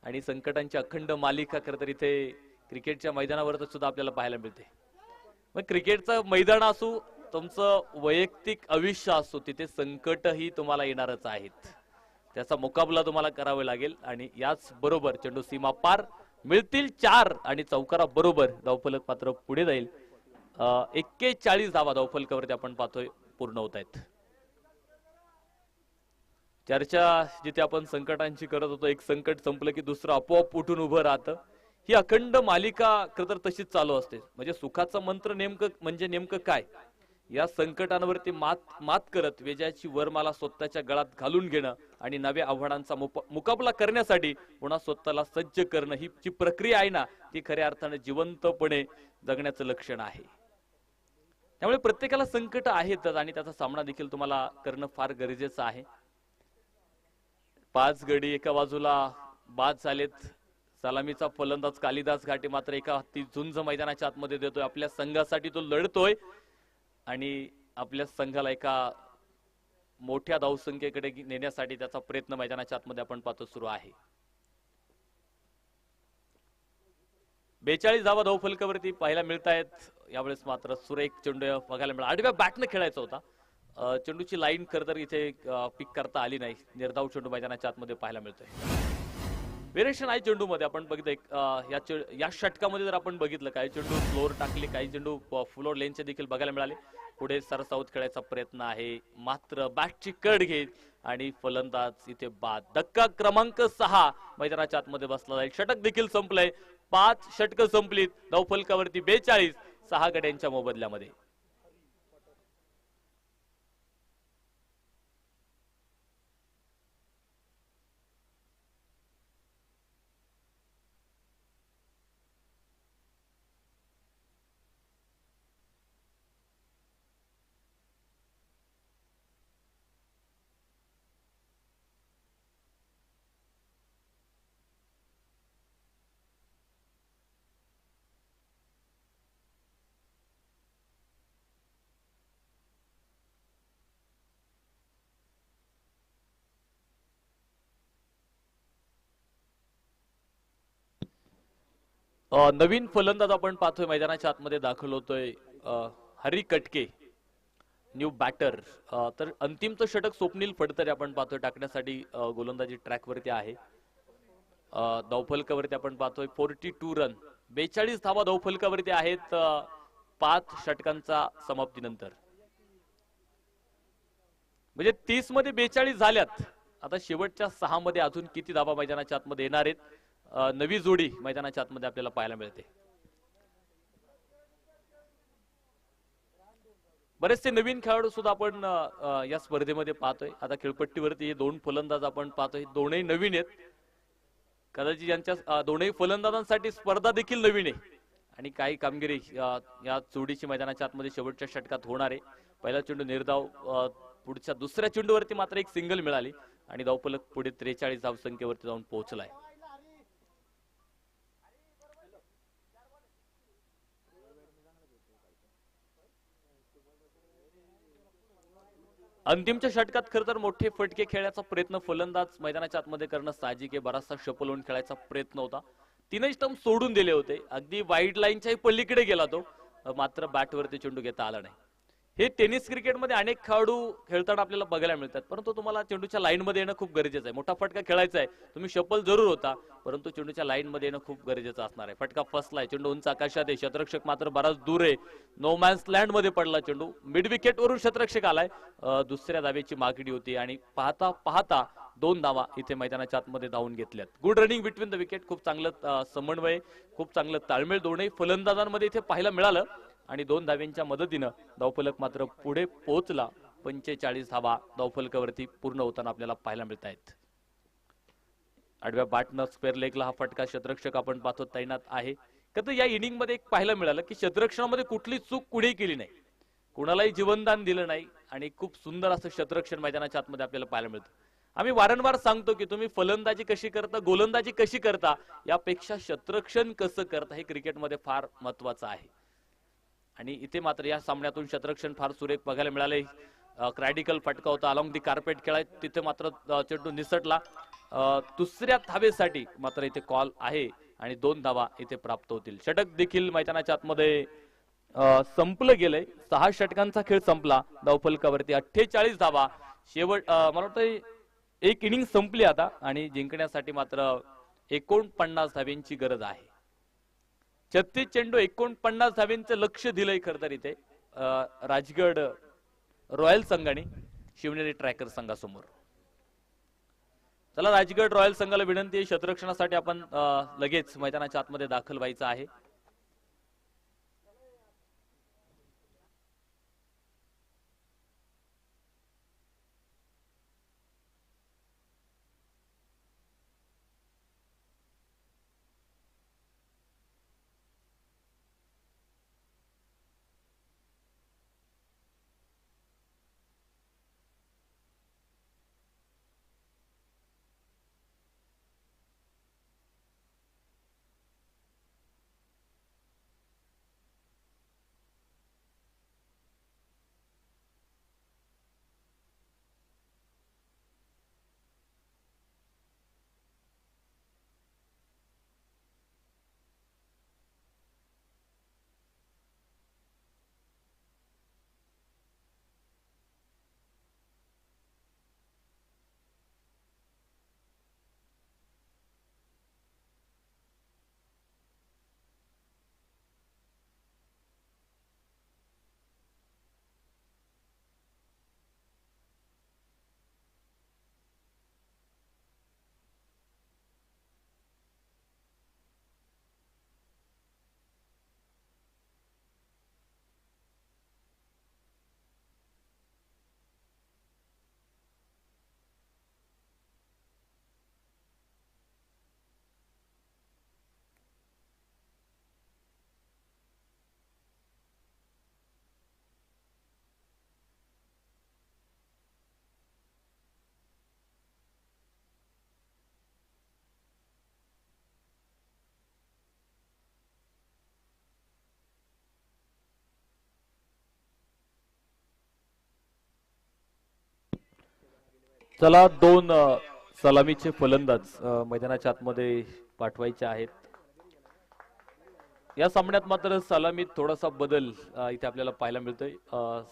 आणि संकटांची अखंड मालिका खरं तर इथे क्रिकेटच्या मैदानावर सुद्धा आपल्याला पाहायला मिळते. मग क्रिकेटचं मैदान असो, तुमचं वैयक्तिक आयुष्य असो, तिथे संकटही तुम्हाला येणारच आहेत. त्याचा मुकाबला तुम्हाला करावा लागेल आणि याच बरोबर चेंडू सीमा पार मिळतील 4 आणि चौकारा बरोबर धावफलक मात्र पुढे जाईल. 41 धावा धावफलकावरती आपण पाहतोय पूर्ण होत आहेत. चर्चा जिथे आपण संकटांची करत होतो, एक संकट संपलं की दुसरं आपोआप उठून उभं राहतं. ही अखंड मालिका खरं तर तशीच चालू असते. म्हणजे सुखाचं मंत्र नेमकं काय, या संकटांवरती मात करत विजयाची वरमाला स्वतःच्या गळात घालून घेणं आणि नव्या आव्हानांचा मुकाबला करण्यासाठी पुन्हा स्वतःला सज्ज करणं, ही जी प्रक्रिया आहे ना, ती खऱ्या अर्थाने जिवंतपणे जगण्याचं लक्षण आहे. त्यामुळे प्रत्येकाला संकट आहेतच आणि त्याचा सामना देखील तुम्हाला करणं फार गरजेचं आहे. 5 गडी एका बाजूला बाद झालेत. सलामीचा फलंदाज कालिदास घाटे मात्र एका ती झुंज मैदानाच्या आतमध्ये देतोय. आपल्या संघासाठी तो लढतोय आणि आपल्या संघाला एका मोठ्या धावसंख्येकडे नेण्यासाठी त्याचा प्रयत्न मैदानाच्या आतमध्ये आपण पाहतो सुरू आहे. 42 धावा धावफलकावरती पाहायला मिळत आहेत. यावेळेस मात्र सुरेख चेंडू बघायला मिळाला. 8व्या बॅटने खेळायचा होता. चेंडूची लाईन खरं तर इथे पिक करता आली नाही. निर्धाव चेंडू मैदानाच्या आतमध्ये पाहायला मिळतोय. व्हेरिएशन आहे चेंडू मध्ये. आपण बघितलं या षटकामध्ये जर आपण बघितलं, काही चेंडू फ्लोर टाकले, काही चेंडू फ्लोर लेनचे देखील बघायला मिळाले. पुढे सरसावत खेळायचा प्रयत्न आहे, मात्र बॅटची कड घेत आणि फलंदाज इथे बाद. धक्का क्रमांक 6 मैदानाच्या आतमध्ये बसला जाईल. षटक देखील संपलंय. 5 षटकं संपलीत. धावफलकावरती 42, 6 गड्यांच्या मोबदल्यामध्ये. नवीन फलंदाज आपण पाहतोय मैदानाच्या आतमध्ये दाखल होतोय. हरी कटके न्यू बॅटर. तर अंतिमचं षटक स्वप्नील फडतरे आपण पाहतोय टाकण्यासाठी गोलंदाजी ट्रॅक वरती आहे. धावफलकावरती आपण पाहतोय 42 रन, 42 धावा धावफलकावरती आहेत 5 षटकांचा समाप्तीनंतर. म्हणजे 30 मध्ये 42 झाल्यात. आता शेवटच्या 6 मध्ये अजून किती धावा मैदानाच्या आतमध्ये येणार आहेत, नवी जोडी मैदानाच्या आतमध्ये आपल्याला पाहायला मिळते. बरेचसे नवीन खेळाडू सुद्धा आपण या स्पर्धेमध्ये पाहतोय. आता खेळपट्टीवरती हे 2 फलंदाज आपण पाहतोय, दोनही नवीन आहेत. कदाचित यांच्या दोनही फलंदाजांसाठी स्पर्धा देखील नवीन आहे आणि काही कामगिरी या जोडीची मैदानाच्या आतमध्ये शेवटच्या षटकात होणार आहे. पहिला चेंडू निर्धाव, पुढच्या दुसऱ्या चेंडूवरती मात्र एक सिंगल मिळाली आणि धावफलक पुढे 43 धावसंख्येवरती जाऊन पोहोचलाय. अंतिमच्या षटकात खरं तर मोठे फटके खेळण्याचा प्रयत्न फलंदाज मैदानाच्या आतमध्ये करणं साहजिक आहे. बराचसा शफल होऊन खेळायचा प्रयत्न होता. तीनही स्टंप सोडून दिले होते. अगदी वाईड लाईनच्याही पलीकडे गेला तो, मात्र बॅटवरती चेंडू घेता आला नाही. हे टेनिस क्रिकेटमध्ये अनेक खेळाडू खेळताना आपल्याला बघायला मिळतात, परंतु तुम्हाला चेंडूच्या लाईनमध्ये येणं खूप गरजेचं आहे. मोठा फटका खेळायचा आहे, तुम्ही शफल जरूर होता, परंतु चेंडूच्या लाईनमध्ये येणं खूप गरजेचं असणार आहे. फटका फसलाय, चेंडू उंच आकाशात आहे, क्षेत्ररक्षक मात्र बराच दूर आहे. नो मॅन्स लँड मध्ये पडला चेंडू. मिड विकेट वरून क्षेत्ररक्षक आलाय. दुसऱ्या धावेची मागणी होती आणि पाहता पाहता 2 धावा इथे मैदानाच्या आतमध्ये धावून घेतल्यात. Good running between the wicket. खूप चांगलं समन्वय, खूप चांगलं ताळमेळ दोन्ही फलंदाजांमध्ये इथे पाहायला मिळालं आणि 2 धाव्यांच्या मदतीनं धावफलक मात्र पुढे पोहोचला. 45 धावा धावफलकावरती पूर्ण होताना आपल्याला पाहायला मिळत आहेत. आडव्या बॅटनं स्क्वेअर लेगला हा फटका क्षेत्ररक्षक आपण पाहतो तैनात आहे. तर या इनिंग मध्ये एक पाहायला मिळालं की क्षेत्ररक्षणामध्ये कुठली चूक कुणी केली नाही, कुणालाही जीवनदान दिलं नाही आणि खूप सुंदर असं क्षेत्ररक्षण मैदानाच्या आतमध्ये आपल्याला पाहायला मिळतं. आम्ही वारंवार सांगतो की तुम्ही फलंदाजी कशी करता, गोलंदाजी कशी करता, यापेक्षा क्षेत्ररक्षण कसं करता हे क्रिकेटमध्ये फार महत्वाचं आहे. आणि इथे मात्र या सामन्यातून क्षेत्ररक्षण फार सुरेख बघायला मिळाले. क्रायडिकल फटका होता, अलॉंग दी कार्पेट खेळाय, तिथे मात्र चेंडू निसटला. दुसऱ्या धावेसाठी मात्र इथे कॉल आहे आणि 2 धावा इथे प्राप्त होतील. षटक देखील मैदानाच्या आतमध्ये संपलं गेलंय. 6 षटकांचा खेळ संपला. धावफलकावरती 48 धावा. शेवट मला वाटतं एक इनिंग संपली आता आणि जिंकण्यासाठी मात्र 49 धाव्यांची गरज आहे. 36 चेंडू 49 धाव्यांचं लक्ष दिलंय खर तर इथे राजगड रॉयल संघाने शिवनेरी ट्रॅकर संघासमोर. चला, राजगड रॉयल संघाला विनंती आहे, क्षेत्ररक्षणासाठी आपण लगेच मैदानाच्या आतमध्ये दाखल व्हायचं आहे. चला, 2 सलामीचे फलंदाज मैदानाच्या आतमध्ये पाठवायचे आहेत. या सामन्यात मात्र सलामीत थोडासा बदल इथे आपल्याला पाहायला मिळतोय.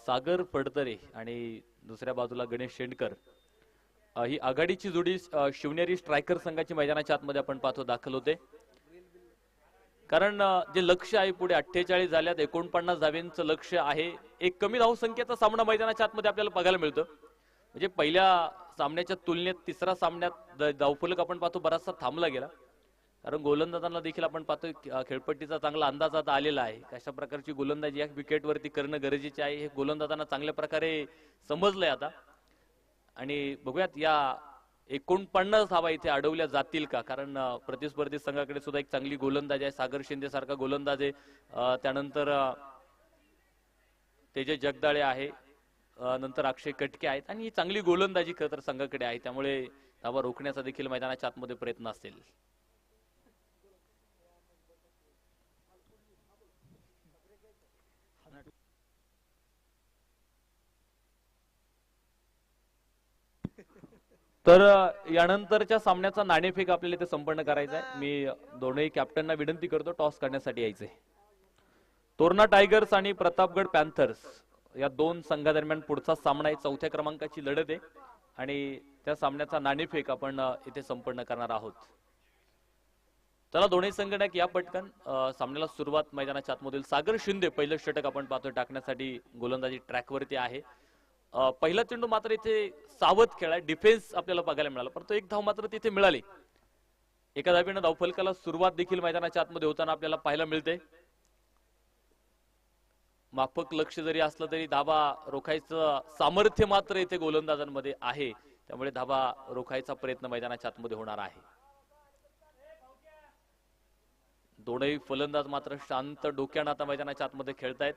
सागर फडतरे आणि दुसऱ्या बाजूला गणेश शेंडकर ही आघाडीची जोडी शिवनेरी स्ट्रायकर संघाची मैदानाच्या आतमध्ये आपण पाहतो दाखल होते. कारण जे लक्ष आहे पुढे 48 झाल्यात, 49 धाव्यांचं लक्ष आहे. एक कमी धावसंख्येचा सामना मैदानाच्या आतमध्ये आपल्याला बघायला मिळतं. म्हणजे पहिल्या सामन्याच्या तुलनेत तिसरा सामन्यात धावफलक आपण पाहतो बराचसा थांबला गेला, कारण गोलंदाजांना देखील आपण पाहतो खेळपट्टीचा चांगला अंदाज आता आलेला आहे. कशा प्रकारची गोलंदाजी या विकेटवरती करणं गरजेचे आहे हे गोलंदाजांना चांगल्या प्रकारे समजलंय आता. आणि बघूयात या 49 धावा इथे अडवल्या जातील का, कारण प्रतिस्पर्धी संघाकडे सुद्धा एक चांगली गोलंदाज आहे, सागर शिंदे सारखा गोलंदाज आहे, त्यानंतर तेजस जगदाळे आहे, नंतर अक्षय कटके आहेत आणि चांगली गोलंदाजी खरं तर संघाकडे आहे, त्यामुळे धावा रोखण्याचा देखील मैदानाच्या आतमध्ये प्रयत्न असेल. तर यानंतरच्या सामन्याचा नाणेफेक आपल्याला इथे संपन्न करायचा आहे. मी दोन्ही कॅप्टनना विनंती करतो टॉस करण्यासाठी यायचे. तोरणा टायगर्स आणि प्रतापगड पॅन्थर्स या दोन संघादरम्यान पुढचा सामना आहे, 4थ्या क्रमांकाची लढत आहे आणि त्या सामन्याचा नाणेफेक आपण इथे संपन्न करणार आहोत. चला दोन्ही संघटक या पटकन सामन्याला सुरुवात मैदानाच्या आतमधील सागर शिंदे पहिलं षटक आपण पाहतोय टाकण्यासाठी गोलंदाजी ट्रॅकवरती आहे. पहिला चेंडू मात्र इथे सावध खेळा, डिफेन्स आपल्याला बघायला मिळाला, परंतु एक धाव मात्र तिथे मिळाली. एका धावीनं धावफलकाला सुरुवात देखील मैदानाच्या आतमध्ये होताना आपल्याला पाहायला मिळते. माफक लक्ष जरी असलं तरी धाबा रोखायचं सामर्थ्य मात्र इथे गोलंदाजांमध्ये आहे, त्यामुळे धाबा रोखायचा प्रयत्न मैदानाच्या आतमध्ये होणार आहे. दोनही फलंदाज मात्र शांत डोक्यानं आता मैदानाच्या आतमध्ये खेळतायत,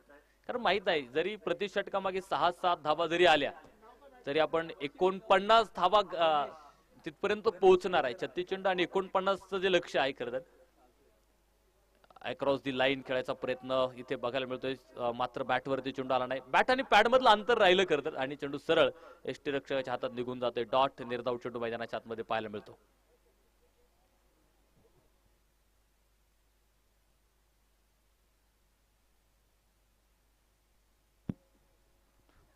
कारण माहित आहे जरी प्रति षटकामागे 6-7 धावा जरी आल्या तरी आपण 49 धावा तिथपर्यंत पोहोचणार आहे. 36 चेंडू आणि 49चं जे लक्ष आहे खरं तर अक्रॉस दी लाईन खेळायचा प्रयत्न इथे बघायला मिळतोय, मात्र बॅटवरती चेंडू आला नाही. बॅट आणि पॅड मधलं अंतर राहिलं खरं तर आणि चेंडू सरळ यष्टीरक्षकाच्या हातात निघून जातोय. डॉट निर्धाव चेंडू मैदानाच्या आतमध्ये पाहायला मिळतो.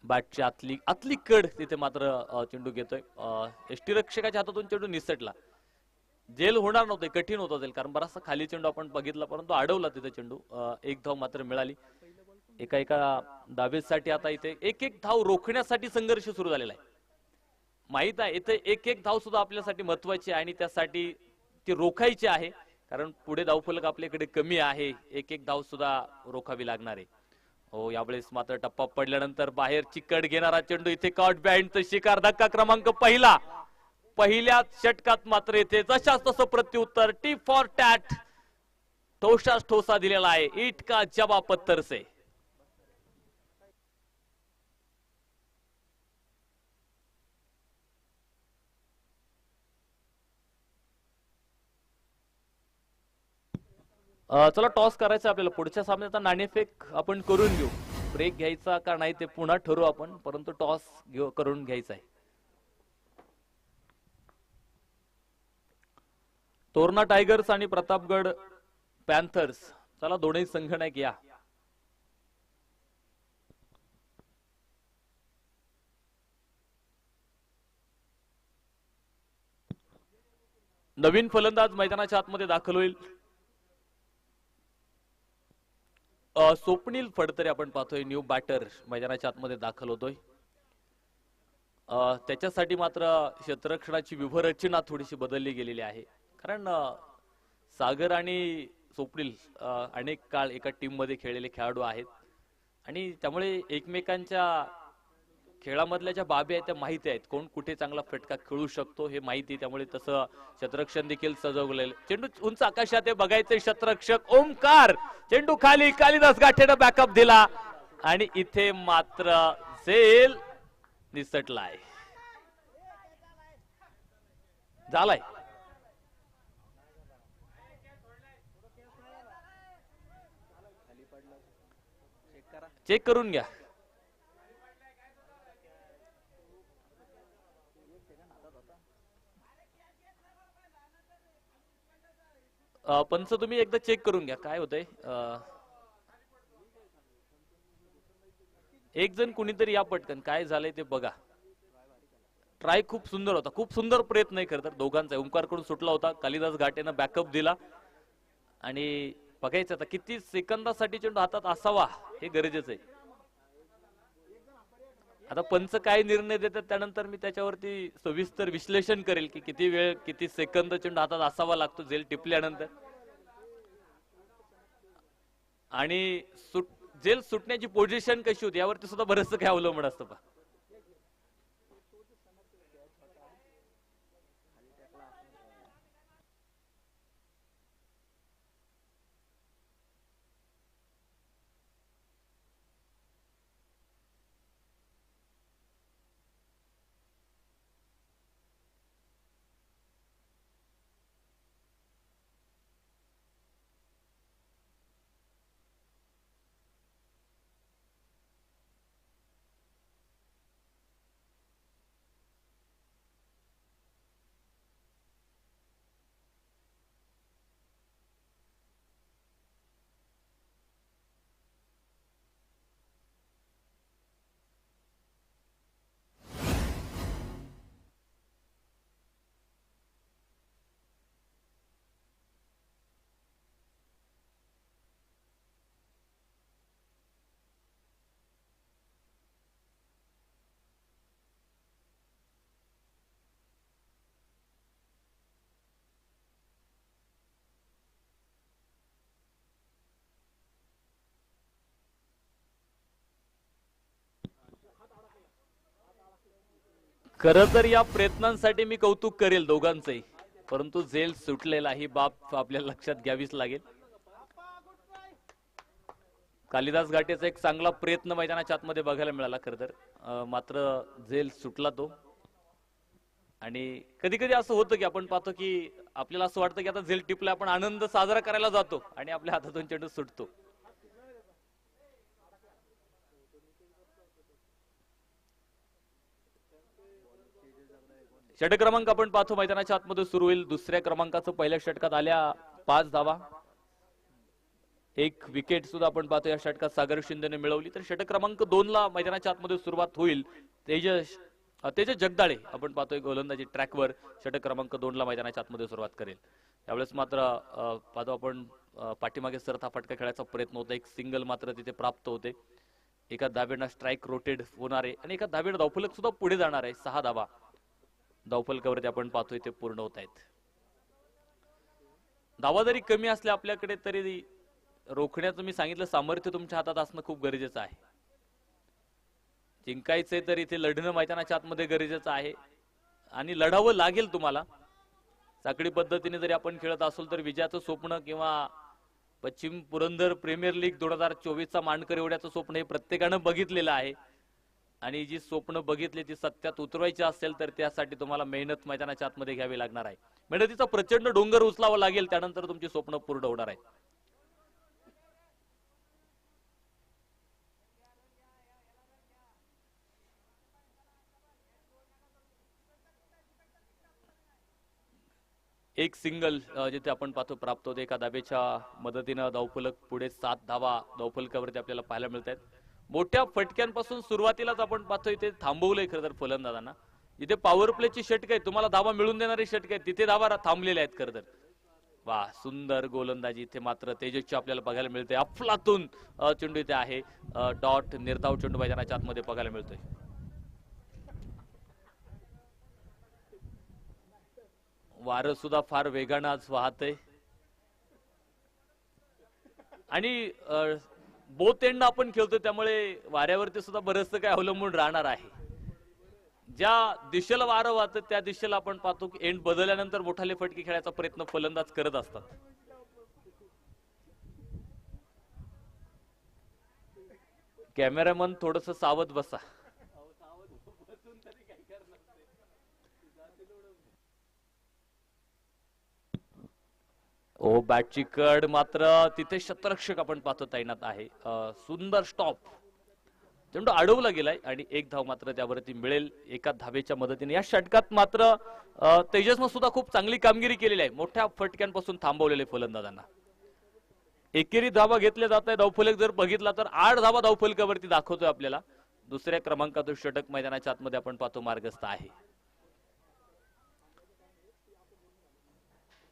बॅटची आतली कड तिथे मात्र चेंडू घेतोय. यष्टीरक्षकाच्या हातातून चेंडू निसटला. जेल होणार नव्हते, कठीण होतं जेल, कारण बराचसा खाली चेंडू आपण बघितला, परंतु अडवला तिथे चेंडू. एक धाव मात्र मिळाली. एका डावेसाठी आता इथे एक धाव रोखण्यासाठी संघर्ष सुरू झालेला आहे. माहित आहे इथे एक धाव सुद्धा आपल्यासाठी महत्वाची आहे आणि त्यासाठी ती रोखायची आहे, कारण पुढे धावफलक आपल्याकडे कमी आहे. एक धाव सुद्धा रोखावी लागणार आहे. हो, यावेळेस मात्र टप्पा पडल्यानंतर बाहेर चिकट घेणारा चेंडू इथे कॉट बॅटचा शिकार. धक्का क्रमांक पहिल्या षटकात मात्र येथे जशाच तसं प्रत्युत्तर टी फॉर टॅट ठोसाच ठोसा दिलेला आहे. ईट का जवाब पत्थर से. चला टॉस करायचं आपल्याला. पुढच्या सामन्याचा नाणेफेक आपण करून घेऊ. ब्रेक घ्यायचा का नाही ते पुन्हा ठरवू आपण, परंतु टॉस करून घ्यायचा आहे. तोरणा टायगर्स आणि प्रतापगड पॅन्थर्स, चला दोन्ही संघटक या. नवीन फलंदाज मैदानाच्या आतमध्ये दाखल होईल. स्वप्नील फडतरे आपण पाहतोय, न्यू बॅटर मैदानाच्या आतमध्ये दाखल होतोय. त्याच्यासाठी मात्र क्षेत्ररक्षणाची व्यूहरचना थोडीशी बदलली गेलेली आहे, कारण सागर आणि स्वप्नील अनेक काळ एका टीम मध्ये खेळलेले खेळाडू आहेत आणि त्यामुळे एकमेकांच्या खेळामधल्या ज्या बाबी आहेत त्या माहिती आहेत. कोण कुठे चांगला फटका खेळू शकतो हे माहिती, त्यामुळे तसं क्षेत्ररक्षण देखील सजवलेलं. चेंडू उंच आकाशात आहे, बघायचे क्षेत्ररक्षक ओमकार. चेंडू खाली, कालिदास गाठेनं बॅकअप दिला आणि इथे मात्र झेल निसटलाय. झालाय चेक करून घ्या. पंच तुम्ही एकदा चेक करून घ्या काय होतंय. एक जण कुणीतरी या पटकन काय झालंय ते बघा. ट्राय खूप सुंदर होता, खूप सुंदर प्रयत्न आहे खरं तर दोघांचा. ओंकार कडून सुटला होता, कालिदास घाटेनं बॅकअप दिला आणि बघायचं आता किती सेकंदासाठी चेंडू हातात असावा हे गरजेचं आहे. आता पंच काय निर्णय देतात त्यानंतर मी त्याच्यावरती सविस्तर विश्लेषण करेल की किती वेळ किती सेकंद चेंडू हातात असावा लागतो झेल टिपल्यानंतर. आणि जेल सुटण्याची पोझिशन कशी होती यावरती सुद्धा बरंचसं काय अवलंबून असतं. खरं तर या प्रयत्नांसाठी मी कौतुक करेल दोघांचंही, परंतु झेल सुटलेला ही बाब आपल्याला लक्षात घ्यावीच लागेल. कालिदास घाटेचा एक चांगला प्रयत्न मैदानाच्या आतमध्ये बघायला मिळाला खरं तर, मात्र झेल सुटला तो. आणि कधी कधी असं होतं की आपण पाहतो की आपल्याला असं वाटतं की आता झेल टिपला, आपण आनंद साजरा करायला जातो आणि आपल्या हातातून चेंडू सुटतो. षटक क्रमांक आपण पाहतो मैदानाच्या आतमध्ये सुरू होईल. दुसऱ्या क्रमांकाचं पहिल्या षटकात आल्या 5 धावा, 1 विकेट सुद्धा आपण पाहतो या षटकात सागर शिंदेने मिळवली. तर षटक क्रमांक 2 ला मैदानाच्या आतमध्ये सुरुवात होईल. तेजस जगदाळे आपण पाहतोय गोलंदाजी ट्रॅकवर षटक क्रमांक 2 ला मैदानाच्या आतमध्ये सुरुवात करेल. त्यावेळेस मात्र पाहतो आपण पाठीमागे सरता फटका खेळायचा प्रयत्न होता. एक सिंगल मात्र तिथे प्राप्त होते. एका धावेनं स्ट्राईक रोटेट होणार आहे आणि एका धावेनं धावफलक सुद्धा पुढे जाणार आहे. 6 धावा धावफलकावरती आपण पाहतोय ते पूर्ण होत आहेत. धावा जरी कमी असल्या आपल्याकडे तरी रोखण्याचं मी सांगितलं सामर्थ्य तुमच्या हातात असणं खूप गरजेचं आहे. जिंकायचंय तर इथे लढणं मैदानाच्या आतमध्ये गरजेचं आहे आणि लढावं लागेल तुम्हाला. साखळी पद्धतीने जरी आपण खेळत असलो तर विजयाचं स्वप्न किंवा पश्चिम पुरंदर प्रीमियर लीग 2024चा मानकरी एवढ्याचं स्वप्न हे प्रत्येकानं बघितलेलं आहे आणि जी स्वप्न बघितली ती सत्यात उतरवायची असेल तर त्यासाठी तुम्हाला मेहनत मैदानाच्या आतमध्ये घ्यावी लागणार आहे. मेहनतीचा प्रचंड डोंगर उचलावा लागेल, त्यानंतर तुमची स्वप्न पूर्ण होणार आहे. एक सिंगल जिथे आपण पाहतो प्राप्त होते. एका धावेच्या मदतीनं धावफलक पुढे 7 धावा धावफलकावरती आपल्याला पाहायला मिळत आहेत. मोठ्या फटक्यांपासून सुरुवातीलाच आपण पाहतोय इथे थांबवलंय खरं तर फलंदाजांना. जिथे पॉवर प्लेची षटक आहे, तुम्हाला धावा मिळून देणारी षटक आहे, तिथे धावा थांबलेल्या आहेत खरं तर. वा, सुंदर गोलंदाजी इथे मात्र तेजसची आपल्याला बघायला मिळते. अफलातून चेंडू इथे आहे. डॉट निर्धाव चेंडू मैदानाच्या आतमध्ये बघायला मिळतोय. वारं सुद्धा फार वेगानं आज वाहतय आणि बोथ एंड आपण खेळतोय त्यामुळे वाऱ्यावरती सुद्धा बरंचसं काय अवलंबून राहणार आहे. ज्या दिशेला वारं वाहतं त्या दिशेला आपण पाहतो की एंड बदलल्यानंतर मोठाले फटके खेळायचा प्रयत्न फलंदाज करत असतात. कॅमेरामन थोडस सावध बसा. ओ बॅटची कड मात्र तिथे शतरक्षक आपण पाहतो तैनात आहे. सुंदर स्टॉप, चेंडू अडवला गेलाय आणि 1 धाव मात्र त्यावरती मिळेल एका धावेच्या मदतीने. या षटकात मात्र तेजसनं सुद्धा खूप चांगली कामगिरी केलेली आहे. मोठ्या फटक्यांपासून थांबवलेले फलंदाजांना एकेरी धावा घेतल्या जात आहे. धावफलक जर बघितला तर 8 धावा धावफलकावरती दाखवतोय आपल्याला. दुसऱ्या क्रमांकाचं षटक मैदानाच्या आतमध्ये आपण पाहतो मार्गस्थ आहे.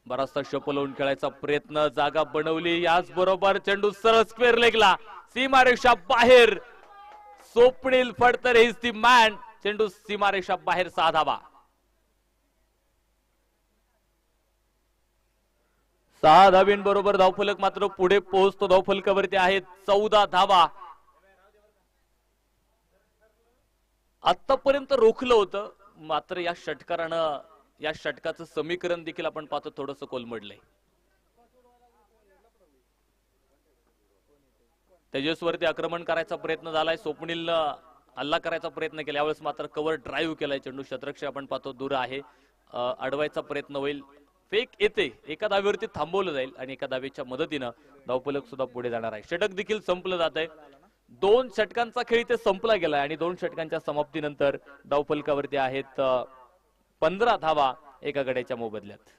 बराचसा शपल लावून खेळायचा प्रयत्न, जागा बनवली, याच बरोबर चेंडू सरळ स्क्वेअर लेगला, सीमारेषा बाहेर. Swapnil Phadtar is the man. चेंडू सीमारेषा बाहेर. 6 धावा. 6 धावींबरोबर धावफलक मात्र पुढे पोहोचतो. धावफलकावरती आहेत 14 धावा. आतापर्यंत रोखलं होतं मात्र या षटकारानं या षटकाचं समीकरण देखील आपण पाहतो थोडंसं कोलमडलंय. तेजसवरती आक्रमण करायचा प्रयत्न झालाय, स्वप्नीलनं हल्ला करायचा प्रयत्न केला, यावेळेस मात्र कव्हर ड्राईव्ह केलाय चेंडू. क्षेत्ररक्षक आपण पाहतो दूर आहे, अडवायचा प्रयत्न होईल, फेक येते, एका धावेवरती थांबवलं जाईल आणि एका धावेच्या मदतीनं धावफलक सुद्धा पुढे जाणार आहे. षटक देखील संपलं जात आहे. 2 षटकांचा खेळ इथे संपला गेलाय आणि 2 षटकांच्या समाप्तीनंतर धावफलकावरती आहेत 15 धावा एका गड्याच्या मोबदल्यात.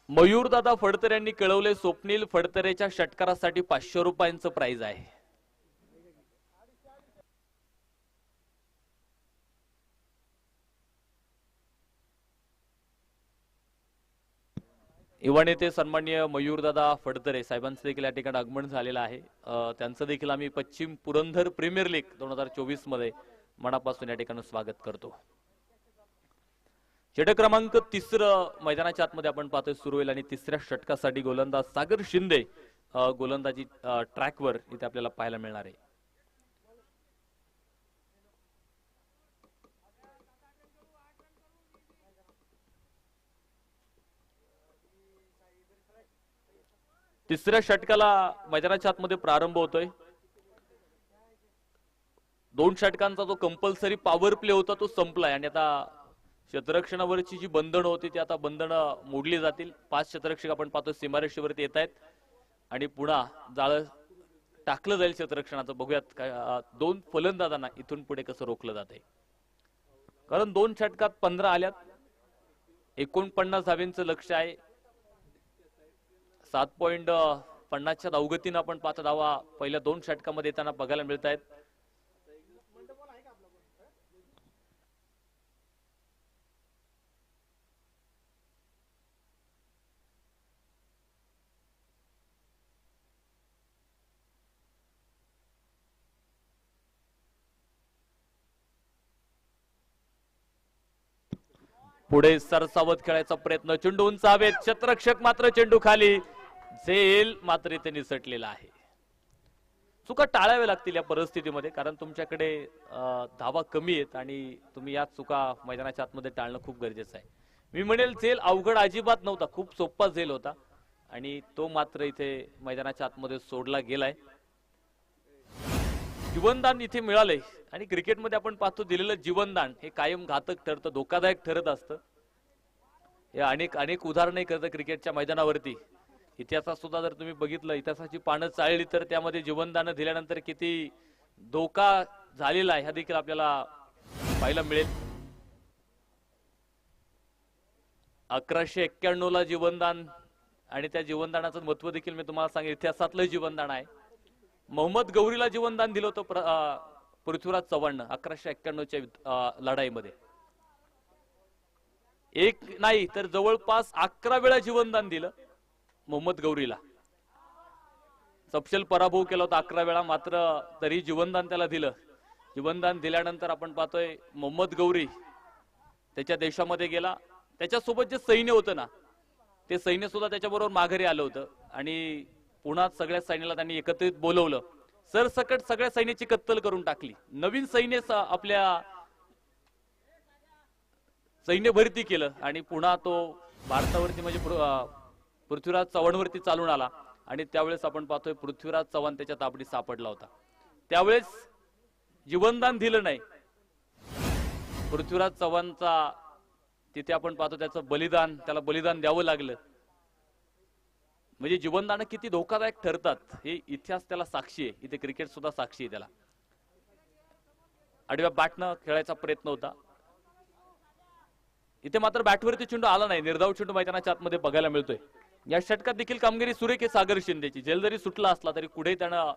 मयूरदादा फडतरे यांनी कळवले, स्वप्नील फडतरेच्या षटकारासाठी 500 रुपयांचं प्राइज आहे. युवा नेते सन्माननीय मयूरदादा फडतरे साहेबांचं देखील या ठिकाणी आगमन झालेलं आहे. त्यांचं देखील आम्ही पश्चिम पुरंदर प्रीमियर लीग 2024 मध्ये मनापासून या ठिकाणी स्वागत करतो. षटक क्रमांक 3 मैदानाच्या आतमध्ये आपण पाहतोय सुरू होईल आणि 3ऱ्या षटकासाठी गोलंदाज सागर शिंदे गोलंदाजी ट्रॅकवर इथे आपल्याला पाहायला मिळणार आहे. तिसऱ्या षटकाला मैदानाच्या आतमध्ये प्रारंभ होतोय. 2 षटकांचा जो कंपल्सरी पॉवर प्ले होता तो संपलाय आणि आता क्षेत्ररक्षणावरची जी बंधनं होती ती आता बंधनं मोडली जातील. 5 क्षेत्ररक्षक आपण पाहतो सीमारेषेवरती येत आहेत आणि पुन्हा जाळं टाकलं जाईल क्षेत्ररक्षणाचं. बघूयात 2 फलंदाजांना इथून पुढे कसं रोखलं जाते, कारण 2 षटकात 15 आल्यात, 49 धावेंचं लक्ष आहे. 7.50च्या धावगतीनं आपण 5 धावा पहिल्या 2 षटकामध्ये येताना बघायला मिळत आहेत. पुढे सरसावत खेळायचा प्रयत्न, चेंडू उंच हवेत, क्षेत्ररक्षक मात्र चेंडू खाली, झेल मात्र इथे निसटलेला आहे. चुका टाळाव्या लागतील या परिस्थितीमध्ये, कारण तुमच्याकडे धावा कमी आहेत आणि तुम्ही या चुका मैदानाच्या आतमध्ये टाळणं खूप गरजेचं आहे. मी म्हणेल झेल अवघड अजिबात नव्हता, खूप सोपा झेल होता आणि तो मात्र इथे मैदानाच्या आतमध्ये सोडला गेलाय. जीवनदान इथे मिळालंय आणि क्रिकेटमध्ये आपण पाहतो दिलेलं जीवनदान हे कायम घातक ठरतं, धोकादायक ठरत असतं. हे अनेक उदाहरणं करतं क्रिकेटच्या मैदानावरती. इतिहासात सुद्धा जर तुम्ही बघितलं, इतिहासाची पानं चाळली तर त्यामध्ये जीवनदान दिल्यानंतर किती धोका झालेला आहे हा देखील आपल्याला पाहायला मिळेल. 1191 ला जीवनदान आणि त्या जीवनदानाचं महत्व देखील मी तुम्हाला सांगेन, इतिहासातलं जीवनदान आहे. मोहम्मद गौरीला जीवनदान दिलं होतं पृथ्वीराज चव्हाणनं 1191च्या लढाईमध्ये. एक नाही तर जवळपास 11 वेळा जीवनदान दिलं मोहम्मद गौरीला. सपशेल पराभव केला होता 11 वेळा, मात्र तरी जीवनदान त्याला दिलं. जीवनदान दिल्यानंतर आपण पाहतोय मोहम्मद गौरी त्याच्या देशामध्ये गेला, त्याच्यासोबत जे सैन्य होतं ना ते सैन्य सुद्धा त्याच्याबरोबर माघारी आलं होतं आणि पुन्हा सगळ्या सैन्याला त्यांनी एकत्रित बोलवलं. सरसकट सगळ्या सैन्याची कत्तल करून टाकली. नवीन सैन्य आपल्या सैन्य भरती केलं आणि पुन्हा तो भारतावरती म्हणजे पृथ्वीराज चव्हाणवरती चालून आला आणि त्यावेळेस आपण पाहतोय पृथ्वीराज चव्हाण त्याच्या ताबडीत सापडला होता. त्यावेळेस जीवनदान दिलं नाही. पृथ्वीराज चव्हाणचा तिथे आपण पाहतो त्याचं बलिदान, त्याला बलिदान द्यावं लागलं. म्हणजे जीवनदान किती धोकादायक ठरतात हे इतिहास त्याला साक्षी आहे. इथे क्रिकेट सुद्धा साक्षी आहे त्याला. आडव्या बॅटनं खेळायचा प्रयत्न होता, इथे मात्र बॅटवरती चेंडू आला नाही. निर्धाव चेंडू मैदानाच्या आतमध्ये बघायला मिळतोय. या षटकात देखील कामगिरी सुरेख आहे सागर शिंदेची. जेल जरी सुटला असला तरी पुढे त्यानं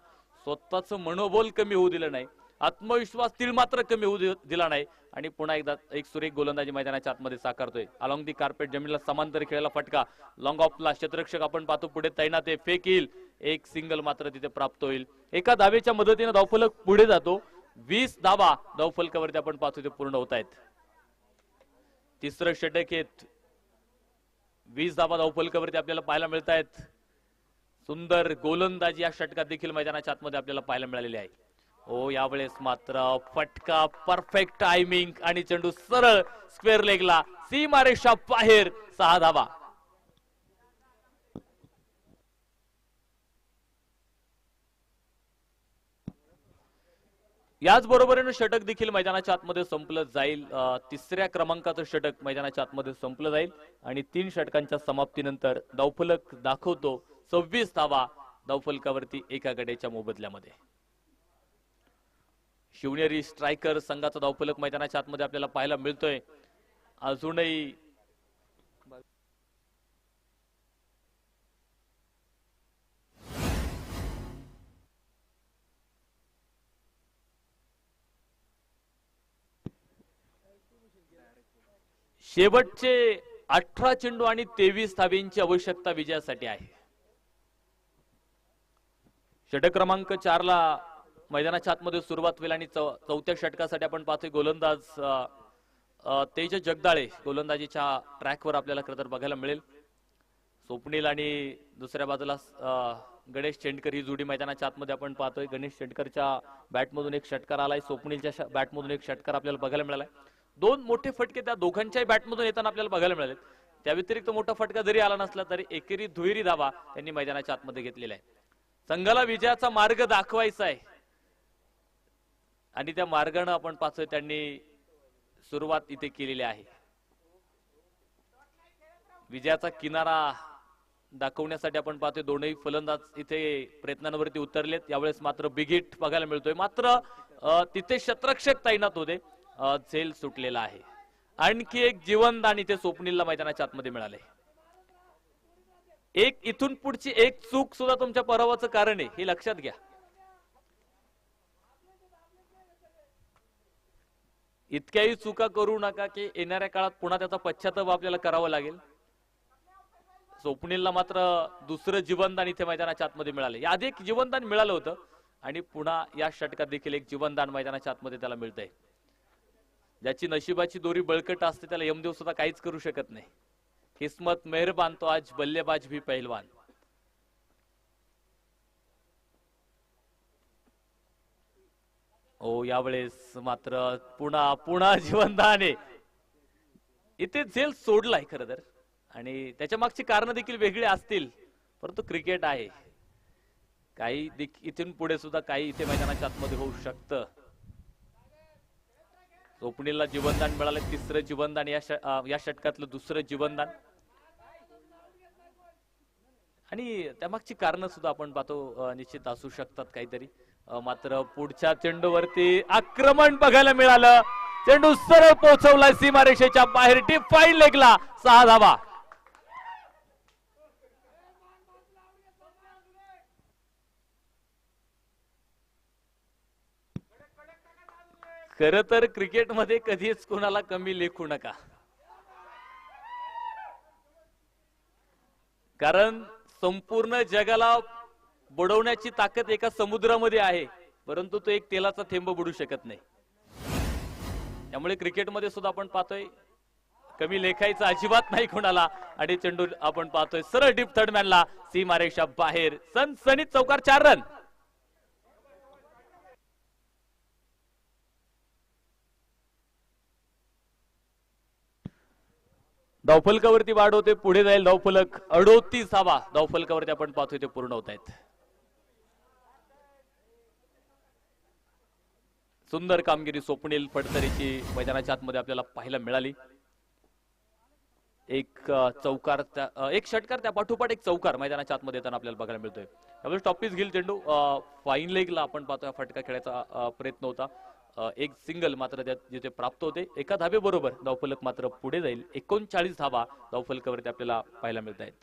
स्वतःचं मनोबल कमी होऊ दिलं नाही, आत्मविश्वास तीळ मात्र कमी होऊ दिला नाही आणि पुन्हा एकदा एक सुरेख गोलंदाजी मैदानाच्या आतमध्ये साकारतोय. अलॉंग दी कार्पेट जमीनला समांतर खेळायला फटका, लॉंग ऑफला क्षेत्ररक्षक आपण पाहतो पुढे तैनात आहे, फेक येईल, एक सिंगल मात्र तिथे प्राप्त होईल. एका धावेच्या मदतीने धावफलक पुढे जातो. 20 धावा धावफलकावरती आपण पाहतो ते पूर्ण होत आहेत. 3रं षटक 20 धावा धावफलकावरती आपल्याला पाहायला मिळत आहेत. सुंदर गोलंदाजी या षटकात देखील मैदानाच्या आतमध्ये आपल्याला पाहायला मिळालेली आहे. हो, यावेळेस मात्र फटका, परफेक्ट टायमिंग आणि चेंडू सरळ स्क्वेअर लेगला, सीमारेषा बाहेर, 6 धावा. याच बरोबरीने षटक देखील मैदानाच्या आतमध्ये संपलं जाईल. तिसऱ्या क्रमांकाचं षटक मैदानाच्या आतमध्ये संपलं जाईल आणि 3 षटकांच्या समाप्तीनंतर धावफलक दाखवतो 26 धावा धावफलकावरती एका गड्याच्या मोबदल्यामध्ये. शिवनेरी स्ट्रायकर संघाचा धावफलक मैदानाच्या आतमध्ये आपल्याला पाहायला मिळतोय. अजूनही शेवटचे 18 चेंडू आणि 23 धावेंची आवश्यकता विजयासाठी आहे. षटक क्रमांक 4 ला मैदानाच्या आतमध्ये सुरुवात होईल आणि चौथ्या षटकासाठी आपण पाहतोय गोलंदाज तेज जगदाळे गोलंदाजीच्या ट्रॅकवर आपल्याला खरं तर बघायला मिळेल. स्वप्नील आणि दुसऱ्या बाजूला गणेश चेंडकर ही जोडी मैदानाच्या आतमध्ये आपण पाहतोय. गणेश चेंडकरच्या बॅटमधून एक षटकार आलाय, स्वप्नीलच्या बॅटमधून एक षटकार आपल्याला बघायला मिळालाय. 2 मोठे फटके त्या दोघांच्याही बॅटमधून येताना आपल्याला बघायला मिळाले. त्या व्यतिरिक्त मोठा फटका जरी आला नसला तरी एकेरी दुहेरी धावा त्यांनी मैदानाच्या आतमध्ये घेतलेला आहे. संघाला विजयाचा मार्ग दाखवायचा आहे आणि त्या मार्गाने आपण पाहतोय त्यांनी सुरुवात इथे केलेली आहे. विजयाचा किनारा दाखवण्यासाठी आपण पाहतोय दोनही फलंदाज इथे प्रयत्नांवरती उतरलेत. यावेळेस मात्र बिग हिट बघायला मिळतोय, मात्र तिथे शतरक्षक तैनात होते, झेल सुटलेला आहे. आणखी एक जीवनदान इथे स्वप्नीलला मैदानाच्या आतमध्ये मिळाले. एक इथून पुढची एक चूक सुद्धा तुमच्या पराभवाचं कारण आहे, हे लक्षात घ्या. इतक्याही चुका करू नका की येणाऱ्या काळात पुन्हा त्याचा पश्चाताप आपल्याला करावा लागेल. स्वप्नीलला मात्र दुसरं जीवनदान इथे मैदानाच्या आतमध्ये मिळाले. याआधी एक जीवनदान मिळालं होतं आणि पुन्हा या षटकात देखील एक जीवनदान मैदानाच्या आतमध्ये त्याला मिळतंय. ज्याची नशिबाची दोरी बळकट असते त्याला यमदेव सुद्धा काहीच करू शकत नाही. किस्मत मेहरबान तो आज बल्लेबाज भी पहलवान. ओ, यावेळेस मात्र पुन्हा जीवनदान आहे. इथे झेल सोडलाय खरं तर आणि त्याच्या मागची कारण देखील वेगळी असतील, परंतु क्रिकेट आहे. काही इथून पुढे सुद्धा काही इथे मैदानाच्या आतमध्ये होऊ शकतं. स्वप्नीलला जीवनदान मिळालं, तिसरं जीवनदान या षटकातलं दुसरं जीवनदान आणि त्यामागची कारण सुद्धा आपण पाहतो निश्चित असू शकतात काहीतरी. मात्र पुढच्या चेंडूवरती आक्रमण बघायला मिळालं. चेंडू सरळ पोहोचवला सीमारेषेच्या बाहेर, डिफाईन लेगला, 6 धावा. खर तर क्रिकेटमध्ये कधीच कोणाला कमी लेखू नका, कारण संपूर्ण जगाला बुडवण्याची ताकद एका समुद्रामध्ये आहे, परंतु तो एक तेलाचा थेंब बुडू शकत नाही. त्यामुळे क्रिकेटमध्ये सुद्धा आपण पाहतोय कमी लेखायचं अजिबात नाही कोणाला. आणि चेंडू आपण पाहतोय सरळ डीप थर्डमॅनला, सीमारेषा बाहेर, सनसनीत चौकार, 4 रन. धावफलकावरती वाढ होते, पुढे जाईल धावफलक. 38 धावा धावफलकावरती आपण पाहतोय ते पूर्ण होत आहेत. सुंदर कामगिरी स्वप्नील फडतरेची मैदानाच्या आतमध्ये आपल्याला पाहायला मिळाली. एक चौकार, एक षटकार, त्या पाठोपाठ एक चौकार मैदानाच्या आतमध्ये येताना आपल्याला बघायला मिळतोय. त्यावेळेस टॉपीस घेईल चेंडू, फाईन लेगला आपण पाहतोय फटका खेळायचा प्रयत्न होता. एक सिंगल मात्र त्यात जिथे प्राप्त होते, एका धाबे बरोबर धावफलक मात्र पुढे जाईल. 39 धावा धावफलकावरती आपल्याला पाहायला मिळत आहेत.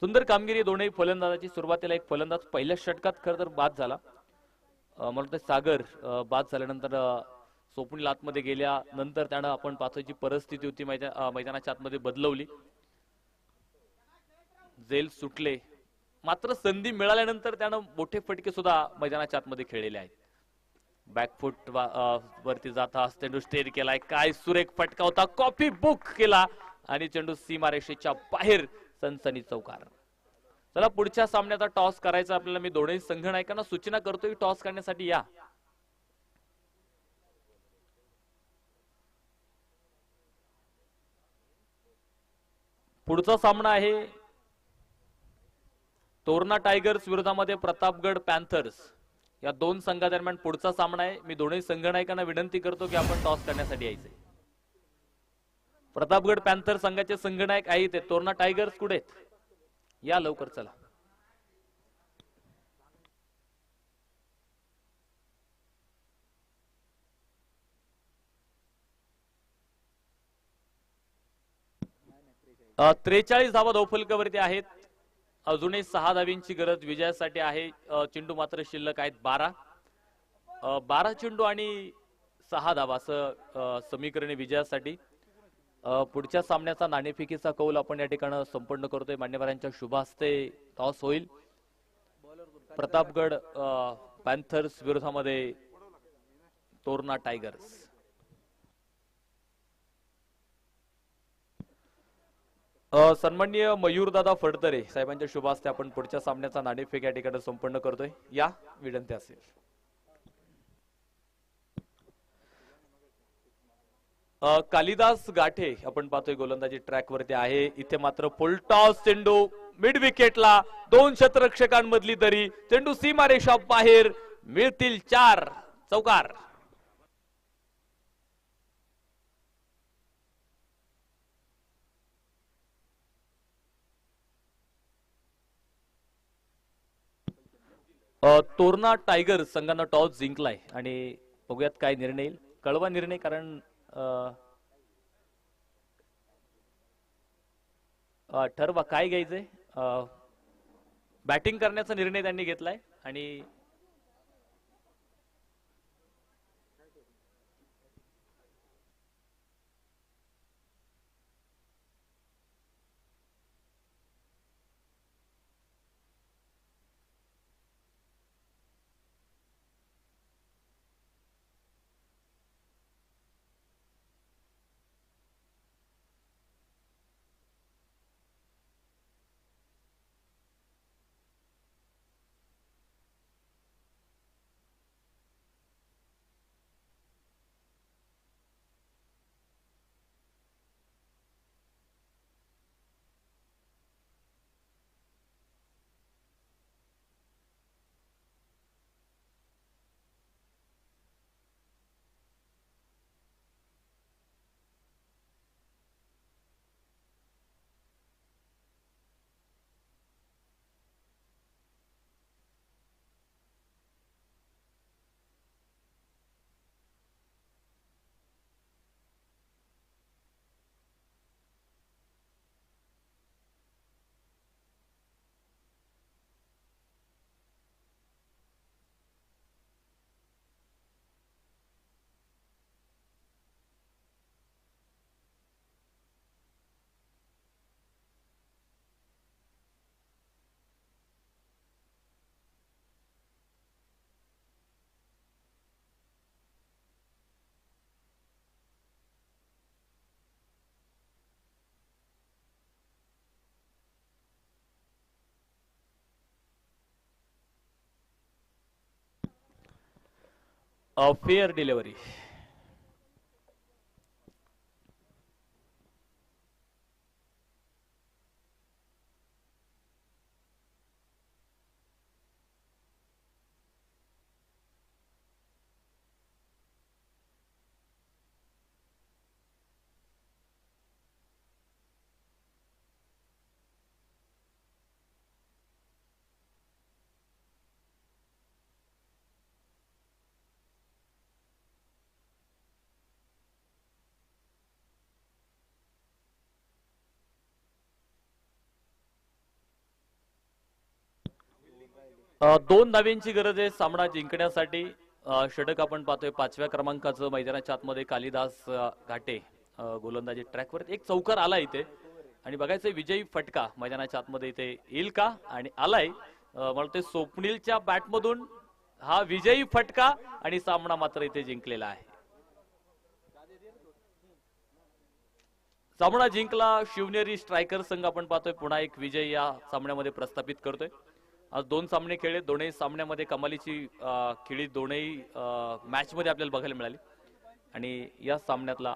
सुंदर कामगिरी दोनही फलंदाजाची. सुरुवातीला एक फलंदाज पहिल्या षटकात खरं तर बाद झाला, मला वाटतं सागर बाद झाल्यानंतर स्वप्नील आतमध्ये गेल्यानंतर त्यानं आपण पाहतोय जी परिस्थिती होती मैदानाच्या आतमध्ये बदलवली. जेल सुटले, मात्र संधी मिळाल्यानंतर त्यानं मोठे फटके सुद्धा मैदानाच्या आतमध्ये खेळलेले आहेत. बॅकफुट वरती जाता चेंडू स्टेर केलाय, काय सुरेख फटका होता, कॉपी बुक केला आणि चेंडू सीमारेषेच्या बाहेर सनसनी चौकार. चला पुढच्या सामन्याचा टॉस करायचा आपल्याला. मी दोन्ही संघ नायकांना सूचना करतोय टॉस करण्यासाठी या. पुढचा सामना आहे तोरणा टायगर्स विरोधामध्ये प्रतापगड पॅन्थर्स. या दोन संघादरम्यान पुढचा सामना आहे. मी दोन्ही संघ नायकांना विनंती करतो की आपण टॉस करण्यासाठी यायचे. प्रतापगड पॅन्थर संघाचे संघनायक आहेत ते. तोरणा टायगर्स कुठे आहेत? या लवकर चला. अ 43 धावा धावफलकावरती आहेत. अजूनही 6 धावींची गरज विजयासाठी आहे. चेंडू मात्र शिल्लक आहेत 12. 12 चेंडू आणि 6 धावा असं समीकरण विजयासाठी. पुढच्या सामन्याचा नाणेफेकीचा कौल आपण या ठिकाणी संपन्न करतोय. मान्यवरांच्या शुभ हस्ते टॉस होईल. प्रतापगड पॅन्थर्स विरोधामध्ये तोरणा टायगर्स. सन्माननीय मयूरदादा फडतरे साहेबांच्या शुभ हस्ते आपण पुढच्या सामन्याचा नाणेफेक या ठिकाणी संपन्न करतोय. या विनंती असेल. कालिदास गाठे आपण पाहतोय गोलंदाजी ट्रॅक वरती आहे. इथे मात्र फुल टॉस चेंडू मिड विकेटला. 2 क्षेत्ररक्षकांमधली तरी चेंडू सीमारेषा बाहेर. मिळतील 4 चौकार. तोरणा टायगर्स संघानं टॉस जिंकलाय आणि बघूयात काय निर्णय येईल. कळवा निर्णय, कारण ठरवा काय घ्यायचंय. बॅटिंग करण्याचा निर्णय त्यांनी घेतलाय आणि फेअर डिलिव्हरी. दोन धाव्यांची गरज आहे सामना जिंकण्यासाठी. षटक आपण पाहतोय 5व्या क्रमांकाचं मैदानाच्या आतमध्ये कालिदास घाटे गोलंदाजी ट्रॅकवर. एक चौकार आला इथे आणि बघायचं विजयी फटका मैदानाच्या आतमध्ये इथे येईल का, आणि आलाय. मला ते स्वप्नीलच्या बॅटमधून हा विजयी फटका आणि सामना मात्र इथे जिंकलेला आहे. सामना जिंकला शिवनेरी स्ट्रायकर संघ आपण पाहतोय पुन्हा एक विजय या सामन्यामध्ये प्रस्थापित करतोय। आज 2 सामने खेळले, दोन्ही सामन्यामध्ये कमालीची खेळी दोन्ही मॅच मध्ये आपल्याला बघायला मिळाली आणि या सामन्यातला